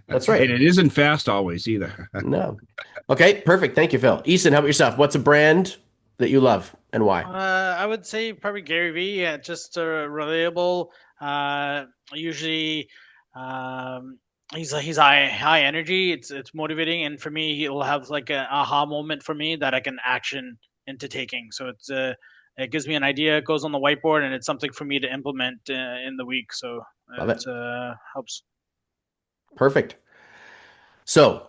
B: that's
H: And
B: right.
H: it isn't fast always either.
B: No. Okay, perfect. Thank you, Phil. Eason, how about yourself? What's a brand that you love and why?
G: I would say probably Gary Vee, just reliable. Usually, um, he's high energy. It's motivating, and for me, he'll have like an aha moment for me that I can action into taking. So it gives me an idea, it goes on the whiteboard, and it's something for me to implement in the week. So
B: Love it.
G: Helps.
B: Perfect. So,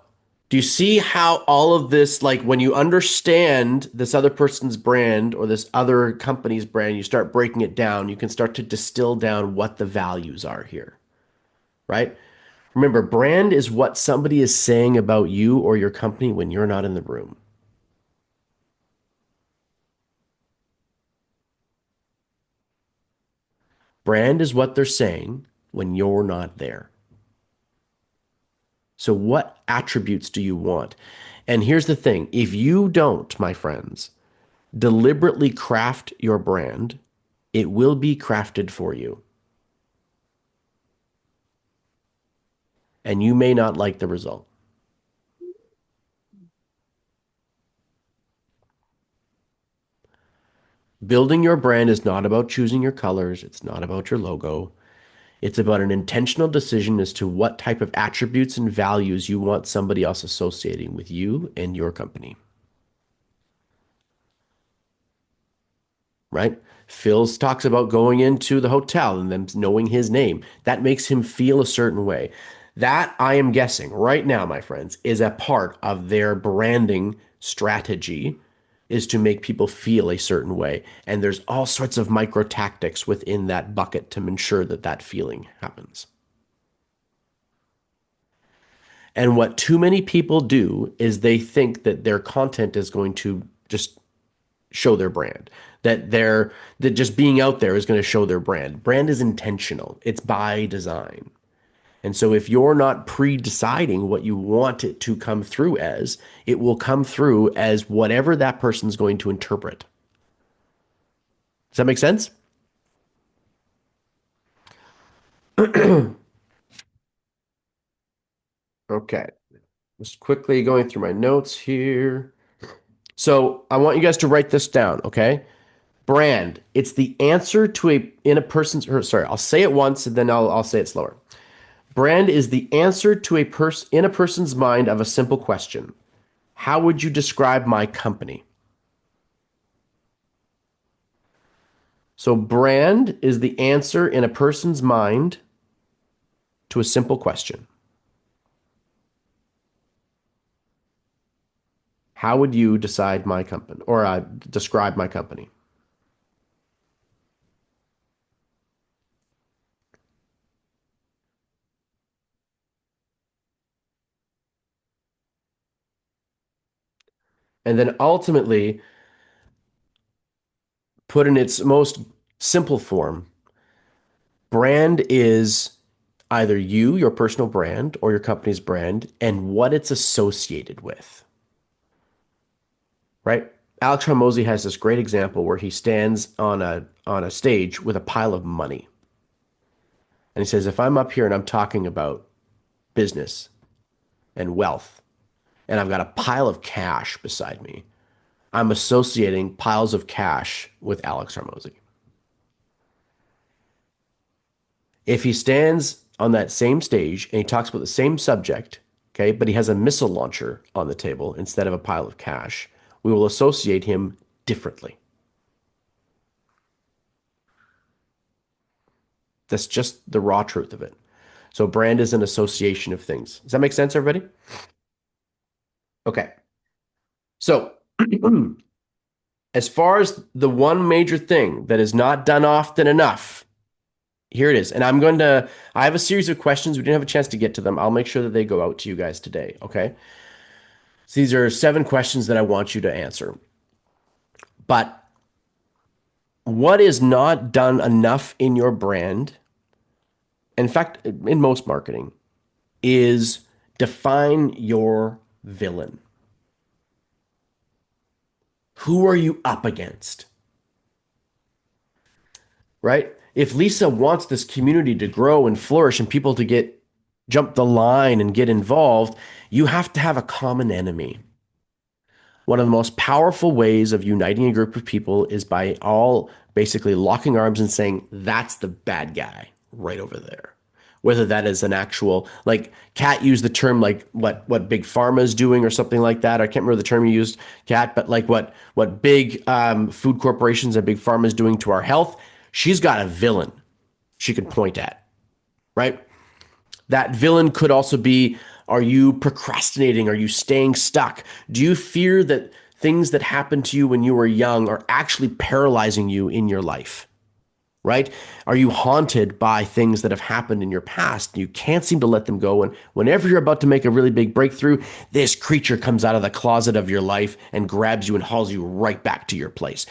B: do you see how all of this, like when you understand this other person's brand or this other company's brand, you start breaking it down, you can start to distill down what the values are here, right? Remember, brand is what somebody is saying about you or your company when you're not in the room. Brand is what they're saying when you're not there. So, what attributes do you want? And here's the thing, if you don't, my friends, deliberately craft your brand, it will be crafted for you. And you may not like the result. Building your brand is not about choosing your colors. It's not about your logo. It's about an intentional decision as to what type of attributes and values you want somebody else associating with you and your company. Right? Phil talks about going into the hotel and them knowing his name. That makes him feel a certain way. That, I am guessing right now, my friends, is a part of their branding strategy, is to make people feel a certain way. And there's all sorts of micro tactics within that bucket to ensure that that feeling happens. And what too many people do is they think that their content is going to just show their brand, that just being out there is going to show their brand. Brand is intentional. It's by design. And so if you're not pre-deciding what you want it to come through as, it will come through as whatever that person's going to interpret. Does that make sense? Okay. Just quickly going through my notes here. So I want you guys to write this down, okay? Brand. It's the answer to I'll say it once and then I'll say it slower. Brand is the answer to in a person's mind of a simple question. How would you describe my company? So brand is the answer in a person's mind to a simple question. How would you decide my company or describe my company? And then ultimately, put in its most simple form, brand is either you, your personal brand, or your company's brand, and what it's associated with. Right? Alex Hormozy has this great example where he stands on a stage with a pile of money. And he says, if I'm up here and I'm talking about business and wealth, and I've got a pile of cash beside me, I'm associating piles of cash with Alex Hormozy. If he stands on that same stage and he talks about the same subject, okay, but he has a missile launcher on the table instead of a pile of cash, we will associate him differently. That's just the raw truth of it. So brand is an association of things. Does that make sense, everybody? Okay. So as far as the one major thing that is not done often enough, here it is. And I have a series of questions. We didn't have a chance to get to them. I'll make sure that they go out to you guys today. Okay. So these are 7 questions that I want you to answer. But what is not done enough in your brand, in fact, in most marketing, is define your villain. Who are you up against? Right? If Lisa wants this community to grow and flourish and people to jump the line and get involved, you have to have a common enemy. One of the most powerful ways of uniting a group of people is by all basically locking arms and saying, that's the bad guy right over there. whether that is an actual, like Kat used the term like what big pharma is doing or something like that. I can't remember the term you used, Kat, but like what big food corporations and big pharma is doing to our health. She's got a villain she can point at, right? That villain could also be, are you procrastinating? Are you staying stuck? Do you fear that things that happened to you when you were young are actually paralyzing you in your life? Right? Are you haunted by things that have happened in your past? You can't seem to let them go. And whenever you're about to make a really big breakthrough, this creature comes out of the closet of your life and grabs you and hauls you right back to your place.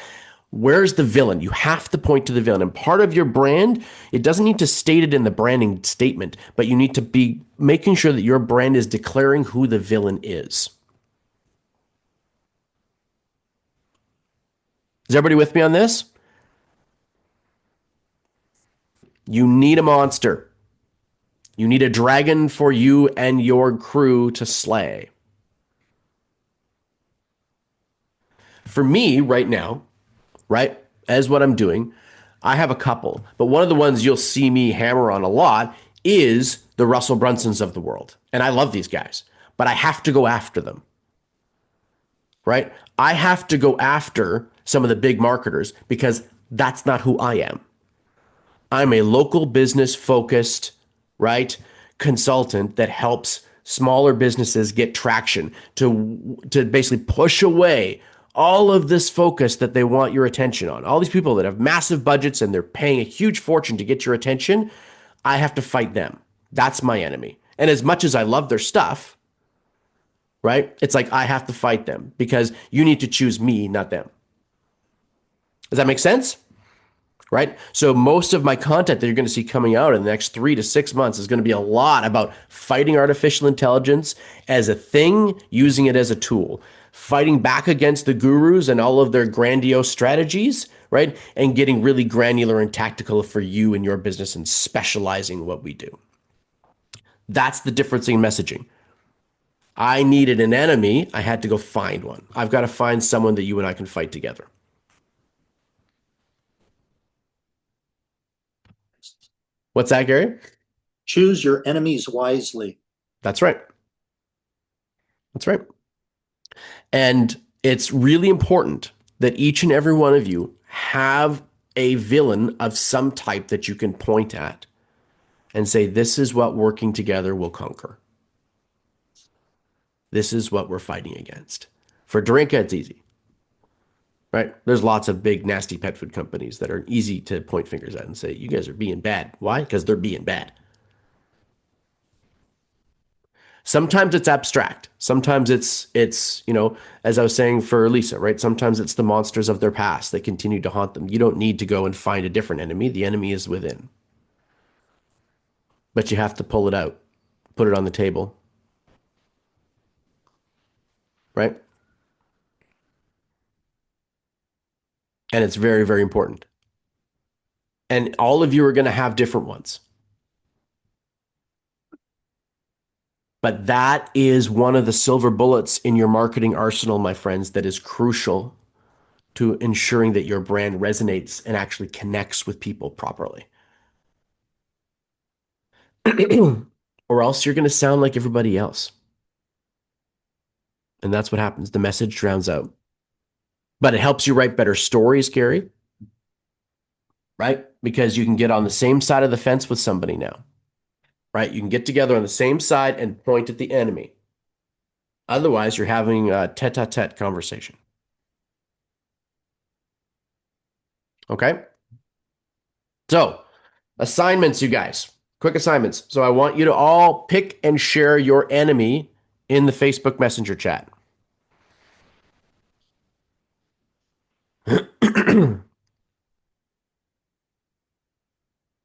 B: Where's the villain? You have to point to the villain. And part of your brand, it doesn't need to state it in the branding statement, but you need to be making sure that your brand is declaring who the villain is. Is everybody with me on this? You need a monster. You need a dragon for you and your crew to slay. For me, right now, right, as what I'm doing, I have a couple. But one of the ones you'll see me hammer on a lot is the Russell Brunsons of the world. And I love these guys, but I have to go after them. Right? I have to go after some of the big marketers because that's not who I am. I'm a local business focused, right, consultant that helps smaller businesses get traction to basically push away all of this focus that they want your attention on. All these people that have massive budgets and they're paying a huge fortune to get your attention, I have to fight them. That's my enemy. And as much as I love their stuff, right, it's like I have to fight them because you need to choose me, not them. Does that make sense? Right? So most of my content that you're going to see coming out in the next 3 to 6 months is going to be a lot about fighting artificial intelligence as a thing, using it as a tool, fighting back against the gurus and all of their grandiose strategies, right? And getting really granular and tactical for you and your business and specializing what we do. That's the difference in messaging. I needed an enemy. I had to go find one. I've got to find someone that you and I can fight together. What's that, Gary?
A: Choose your enemies wisely.
B: That's right. That's right. And it's really important that each and every one of you have a villain of some type that you can point at and say, this is what working together will conquer. This is what we're fighting against. For Dorinka, it's easy. Right? There's lots of big, nasty pet food companies that are easy to point fingers at and say, you guys are being bad. Why? Because they're being bad. Sometimes it's abstract. Sometimes it's, as I was saying for Lisa, right? Sometimes it's the monsters of their past that continue to haunt them. You don't need to go and find a different enemy. The enemy is within. But you have to pull it out, put it on the table. Right? And it's very, very important. And all of you are going to have different ones. But that is one of the silver bullets in your marketing arsenal, my friends, that is crucial to ensuring that your brand resonates and actually connects with people properly. Or else you're going to sound like everybody else. And that's what happens. The message drowns out. But it helps you write better stories, Gary. Right? Because you can get on the same side of the fence with somebody now. Right? You can get together on the same side and point at the enemy. Otherwise, you're having a tete-a-tete conversation. Okay? So, assignments, you guys. Quick assignments. So I want you to all pick and share your enemy in the Facebook Messenger chat.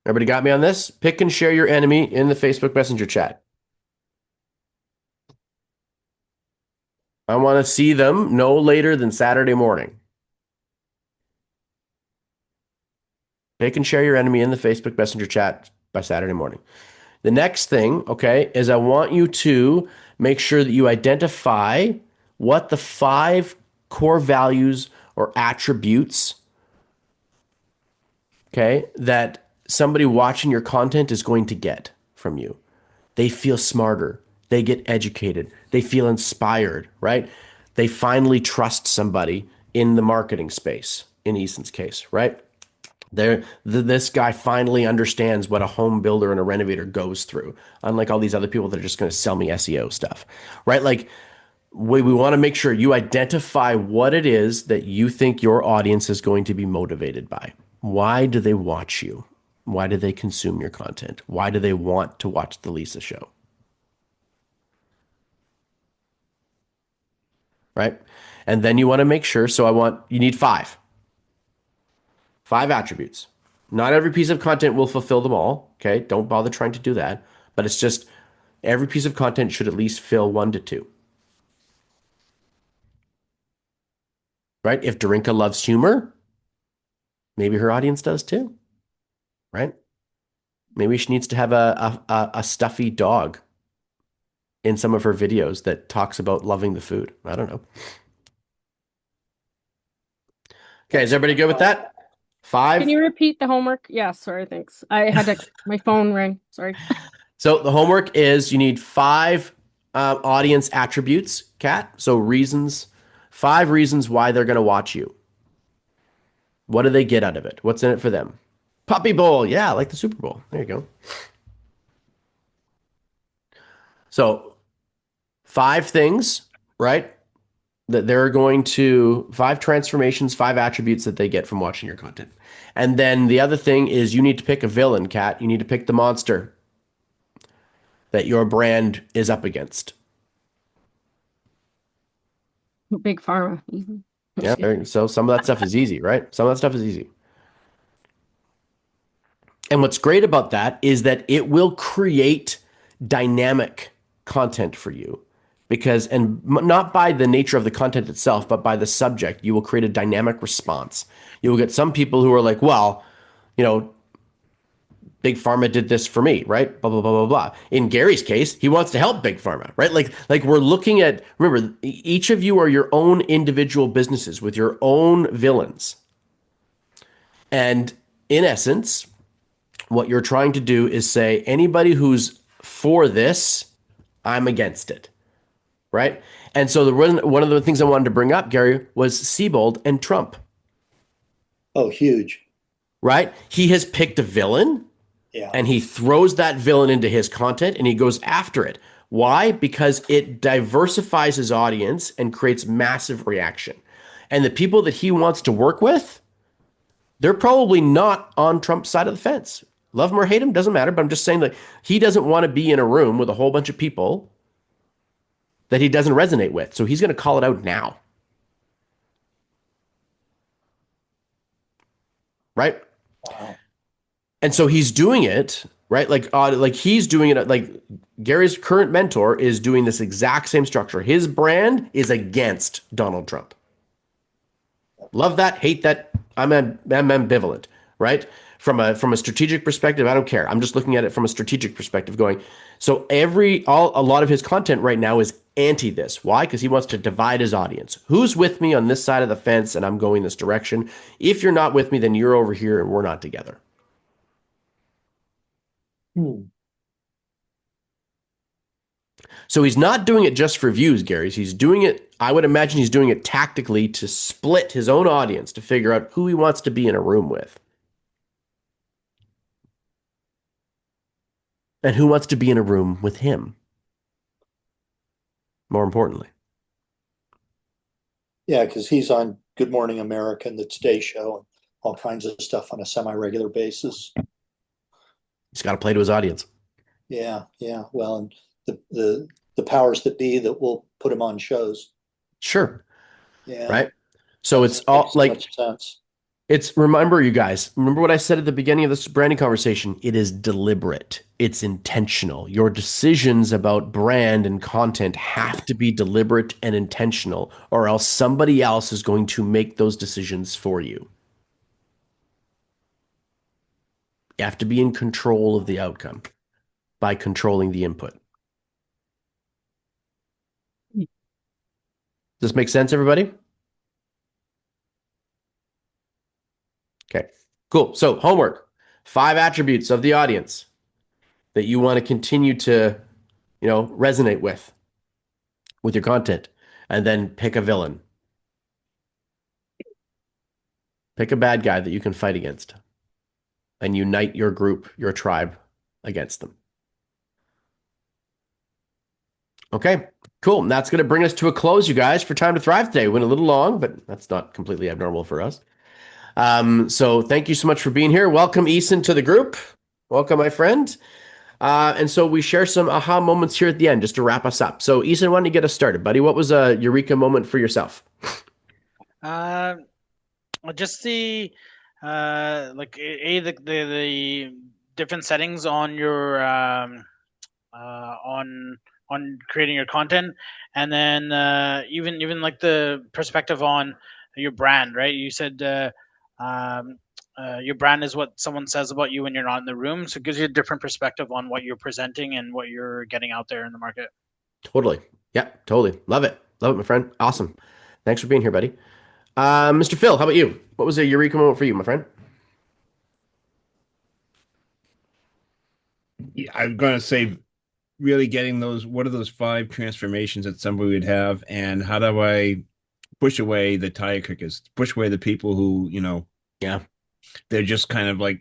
B: Everybody got me on this? Pick and share your enemy in the Facebook Messenger chat. I want to see them no later than Saturday morning. Pick and share your enemy in the Facebook Messenger chat by Saturday morning. The next thing, okay, is I want you to make sure that you identify what the 5 core values or attributes, okay, that somebody watching your content is going to get from you. They feel smarter. They get educated. They feel inspired, right? They finally trust somebody in the marketing space, in Eason's case, right? This guy finally understands what a home builder and a renovator goes through, unlike all these other people that are just going to sell me SEO stuff, right? Like, we want to make sure you identify what it is that you think your audience is going to be motivated by. Why do they watch you? Why do they consume your content? Why do they want to watch the Lisa show? Right? And then you want to make sure, you need 5 attributes. Not every piece of content will fulfill them all. Okay. Don't bother trying to do that. But it's just every piece of content should at least fill 1 to 2. Right? If Dorinka loves humor, maybe her audience does too. Right? Maybe she needs to have a stuffy dog in some of her videos that talks about loving the food. I don't know. Okay, is everybody good with that? 5.
C: Can you repeat the homework? Yeah, sorry, thanks. I had to, my phone rang. Sorry.
B: So the homework is you need 5 audience attributes, Kat. So 5 reasons why they're going to watch you. What do they get out of it? What's in it for them? Puppy Bowl. Yeah, like the Super Bowl. There you go. So 5 things, right? That they're going to 5 transformations, 5 attributes that they get from watching your content. And then the other thing is you need to pick a villain, Kat. You need to pick the monster that your brand is up against.
C: Big Pharma.
B: Yeah, so some of that stuff is easy, right? Some of that stuff is easy. And what's great about that is that it will create dynamic content for you because, and not by the nature of the content itself, but by the subject, you will create a dynamic response. You will get some people who are like, well, Big Pharma did this for me, right? Blah, blah, blah, blah, blah. In Gary's case, he wants to help Big Pharma, right? Like we're looking at, remember, each of you are your own individual businesses with your own villains. And in essence, what you're trying to do is say, anybody who's for this, I'm against it, right? And so one of the things I wanted to bring up, Gary, was Siebold and Trump.
A: Oh, huge.
B: Right? He has picked a villain.
A: Yeah.
B: And he throws that villain into his content and he goes after it. Why? Because it diversifies his audience and creates massive reaction. And the people that he wants to work with, they're probably not on Trump's side of the fence. Love him or hate him, doesn't matter. But I'm just saying that he doesn't want to be in a room with a whole bunch of people that he doesn't resonate with. So he's going to call it out now. Right?
A: Wow.
B: And so he's doing it, right? Like he's doing it. Like Gary's current mentor is doing this exact same structure. His brand is against Donald Trump. Love that, hate that. I'm ambivalent, right? From a strategic perspective, I don't care. I'm just looking at it from a strategic perspective, going. So a lot of his content right now is anti this. Why? Because he wants to divide his audience. Who's with me on this side of the fence, and I'm going this direction. If you're not with me, then you're over here, and we're not together. So he's not doing it just for views, Gary. He's doing it, I would imagine he's doing it tactically to split his own audience to figure out who he wants to be in a room with. And who wants to be in a room with him, more importantly.
A: Yeah, because he's on Good Morning America and the Today Show and all kinds of stuff on a semi-regular basis.
B: He's got to play to his audience.
A: Yeah. Well, and the powers that be that will put him on shows.
B: Sure.
A: Yeah.
B: Right. So it's all
A: so
B: like
A: much sense.
B: remember, you guys, remember what I said at the beginning of this branding conversation? It is deliberate. It's intentional. Your decisions about brand and content have to be deliberate and intentional, or else somebody else is going to make those decisions for you. You have to be in control of the outcome by controlling the input. Does this make sense, everybody? Okay, cool. So homework, 5 attributes of the audience. that you want to continue to, resonate with your content, and then pick a villain. Pick a bad guy that you can fight against and unite your group, your tribe against them. Okay, cool. And that's going to bring us to a close, you guys, for Time to Thrive today. Went a little long, but that's not completely abnormal for us. So thank you so much for being here. Welcome, Eason, to the group. Welcome, my friend. And so we share some aha moments here at the end just to wrap us up. So, Eason, why don't you get us started, buddy? What was a eureka moment for yourself?
G: Just the the different settings on your on creating your content, and then even like the perspective on your brand, right? You said your brand is what someone says about you when you're not in the room, so it gives you a different perspective on what you're presenting and what you're getting out there in the market.
B: Totally. Yeah, totally. Love it, my friend. Awesome. Thanks for being here, buddy. Mr. Phil, how about you? What was a eureka moment for you, my friend?
H: Yeah, I'm going to say really getting what are those 5 transformations that somebody would have, and how do I push away the tire kickers, push away the people who,
B: yeah,
H: they're just kind of like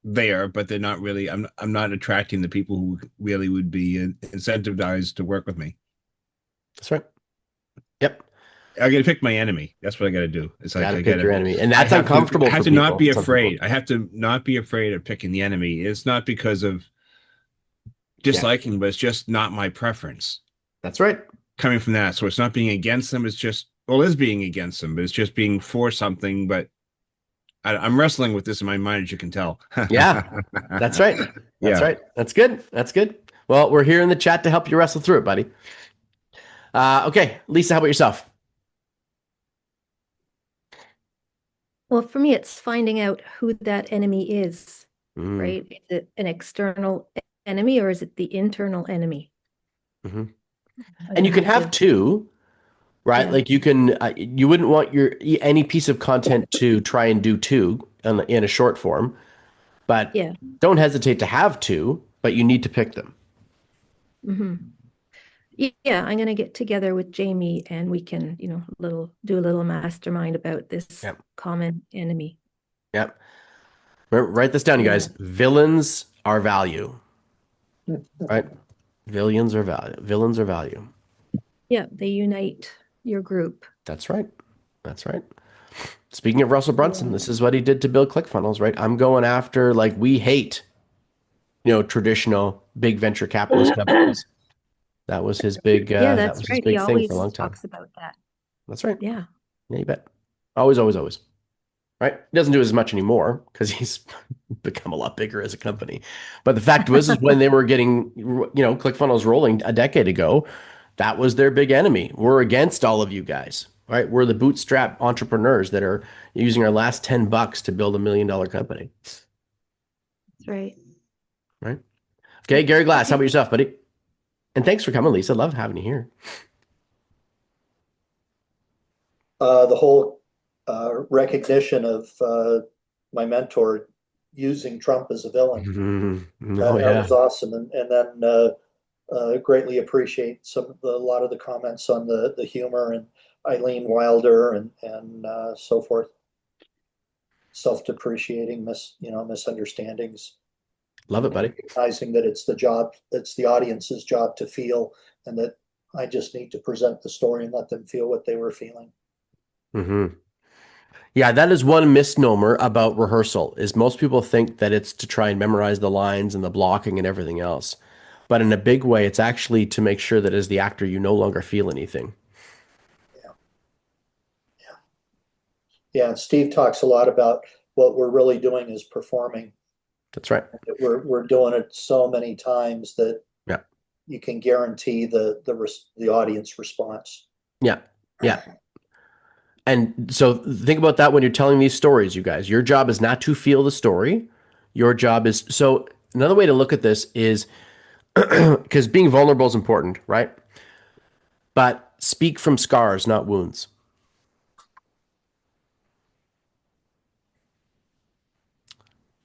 H: there, but they're not really, I'm not attracting the people who really would be incentivized to work with me.
B: That's right. Yep.
H: I got to pick my enemy. That's what I got to do. It's like
B: I pick your enemy, and that's uncomfortable.
H: I have to not be afraid. I have to not be afraid of picking the enemy. It's not because of disliking, but it's just not my preference.
B: That's right.
H: Coming from that, so it's not being against them. It's just, well, it is being against them, but it's just being for something. But I'm wrestling with this in my mind, as you can tell.
B: Yeah, that's right. That's right. That's good. That's good. Well, we're here in the chat to help you wrestle through it, buddy. Okay, Lisa, how about yourself?
D: Well, for me, it's finding out who that enemy is, right? Is it an external enemy or is it the internal enemy?
B: Mm-hmm. And you can have two, right? Yeah. Like you can, you wouldn't want any piece of content to try and do two in a short form, but don't hesitate to have two, but you need to pick them.
D: Mm-hmm. Yeah, I'm going to get together with Jamie and we can, do a little mastermind about this common enemy.
B: Yep. Write this down, you guys. Villains are value. Right? Villains are value.
D: Yeah, they unite your group.
B: That's right. That's right. Speaking of Russell Brunson, this is what he did to build ClickFunnels, right? I'm going after, like, we hate, traditional big venture capitalist companies. That was his big,
D: that's
B: his
D: right.
B: big
D: He
B: thing for a long
D: always
B: time.
D: talks about that.
B: That's right.
D: Yeah.
B: Yeah, you bet. Always. Right? He doesn't do it as much anymore because he's become a lot bigger as a company. But the fact was, is when they were getting, ClickFunnels rolling a decade ago, that was their big enemy. We're against all of you guys, right? We're the bootstrap entrepreneurs that are using our last $10 to build $1 million company.
D: That's right.
B: Right? Okay, Gary Glass, how about yourself, buddy? And thanks for coming, Lisa. Love having you here.
A: The whole recognition of my mentor using Trump as a villain. That was awesome. And then greatly appreciate a lot of the comments on the humor and Eileen Wilder and so forth. Self-depreciating misunderstandings.
B: Love it, buddy.
A: Recognizing that it's the audience's job to feel, and that I just need to present the story and let them feel what they were feeling.
B: Mm-hmm. Yeah, that is one misnomer about rehearsal, is most people think that it's to try and memorize the lines and the blocking and everything else. But in a big way, it's actually to make sure that as the actor, you no longer feel anything.
A: Yeah, and Steve talks a lot about what we're really doing is performing.
B: That's right.
A: We're doing it so many times that you can guarantee the audience response.
B: Yeah. And so think about that when you're telling these stories, you guys. Your job is not to feel the story. Your job is, so another way to look at this is, because being vulnerable is important, right? But speak from scars, not wounds.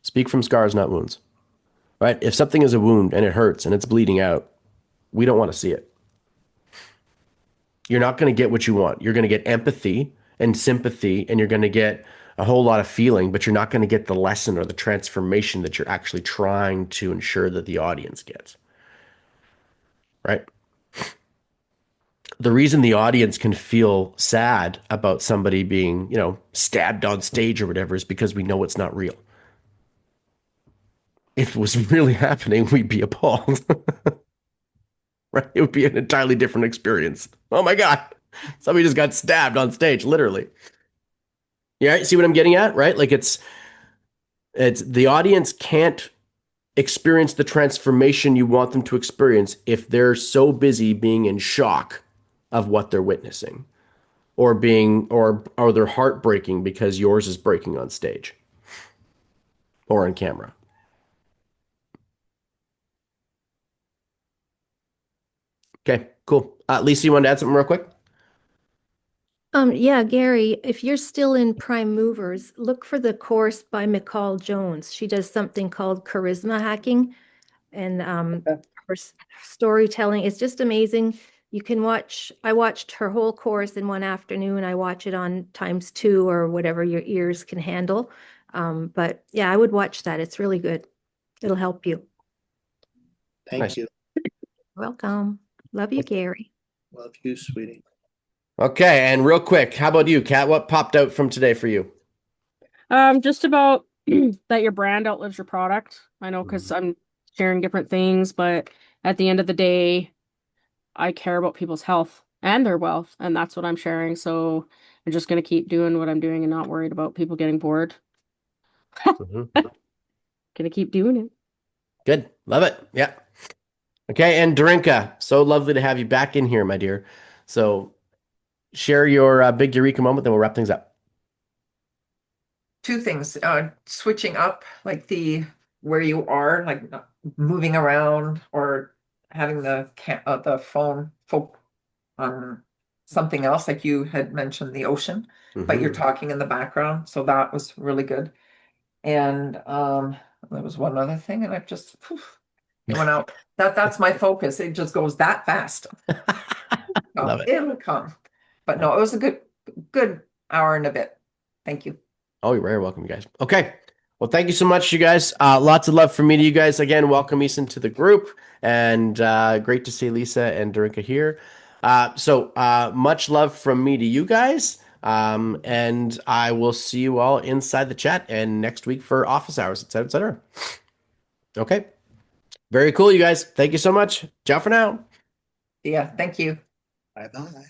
B: Speak from scars, not wounds. right? If something is a wound and it hurts and it's bleeding out, we don't want to see it. You're not going to get what you want. You're going to get empathy and sympathy, and you're going to get a whole lot of feeling, but you're not going to get the lesson or the transformation that you're actually trying to ensure that the audience gets, right? The reason the audience can feel sad about somebody being, stabbed on stage or whatever is because we know it's not real. If it was really happening, we'd be appalled. Right? It would be an entirely different experience. Oh my God. Somebody just got stabbed on stage, literally. Yeah, see what I'm getting at, right? Like it's the audience can't experience the transformation you want them to experience if they're so busy being in shock of what they're witnessing, or they're heartbreaking because yours is breaking on stage or on camera. Okay, cool. Lisa, you want to add something real quick?
D: Yeah, Gary, if you're still in Prime Movers, look for the course by McCall Jones. She does something called charisma hacking, and her storytelling is just amazing. You can I watched her whole course in one afternoon. I watch it on ×2 or whatever your ears can handle. But yeah, I would watch that. It's really good. It'll help you.
A: Thank
B: Nice.
A: you.
D: Welcome. Love you, Gary.
A: Love you, sweetie.
B: Okay, and real quick, how about you, Kat? What popped out from today for you?
C: Just about that your brand outlives your product. I know because I'm sharing different things, but at the end of the day, I care about people's health and their wealth, and that's what I'm sharing. So I'm just gonna keep doing what I'm doing and not worried about people getting bored. Gonna keep doing it.
B: Good. Love it. Yeah. Okay, and Darinka, so lovely to have you back in here, my dear. So share your big Eureka moment, then we'll wrap things up.
F: Two things, switching up, like where you are, like not moving around or having the phone on something else, like you had mentioned the ocean, but you're talking in the background. So that was really good. And there was one other thing, and it went out. That's my focus. It just goes that fast.
B: Love it.
F: It'll come. But no, it was a good hour and a bit. Thank you.
B: Oh, you're very welcome, you guys. Okay. Well, thank you so much, you guys. Lots of love from me to you guys. Again, welcome Eason to the group, and great to see Lisa and Darinka here. So much love from me to you guys, and I will see you all inside the chat and next week for office hours, et cetera, et cetera. Okay. Very cool, you guys. Thank you so much. Ciao for now.
F: Yeah, thank you.
A: Bye-bye.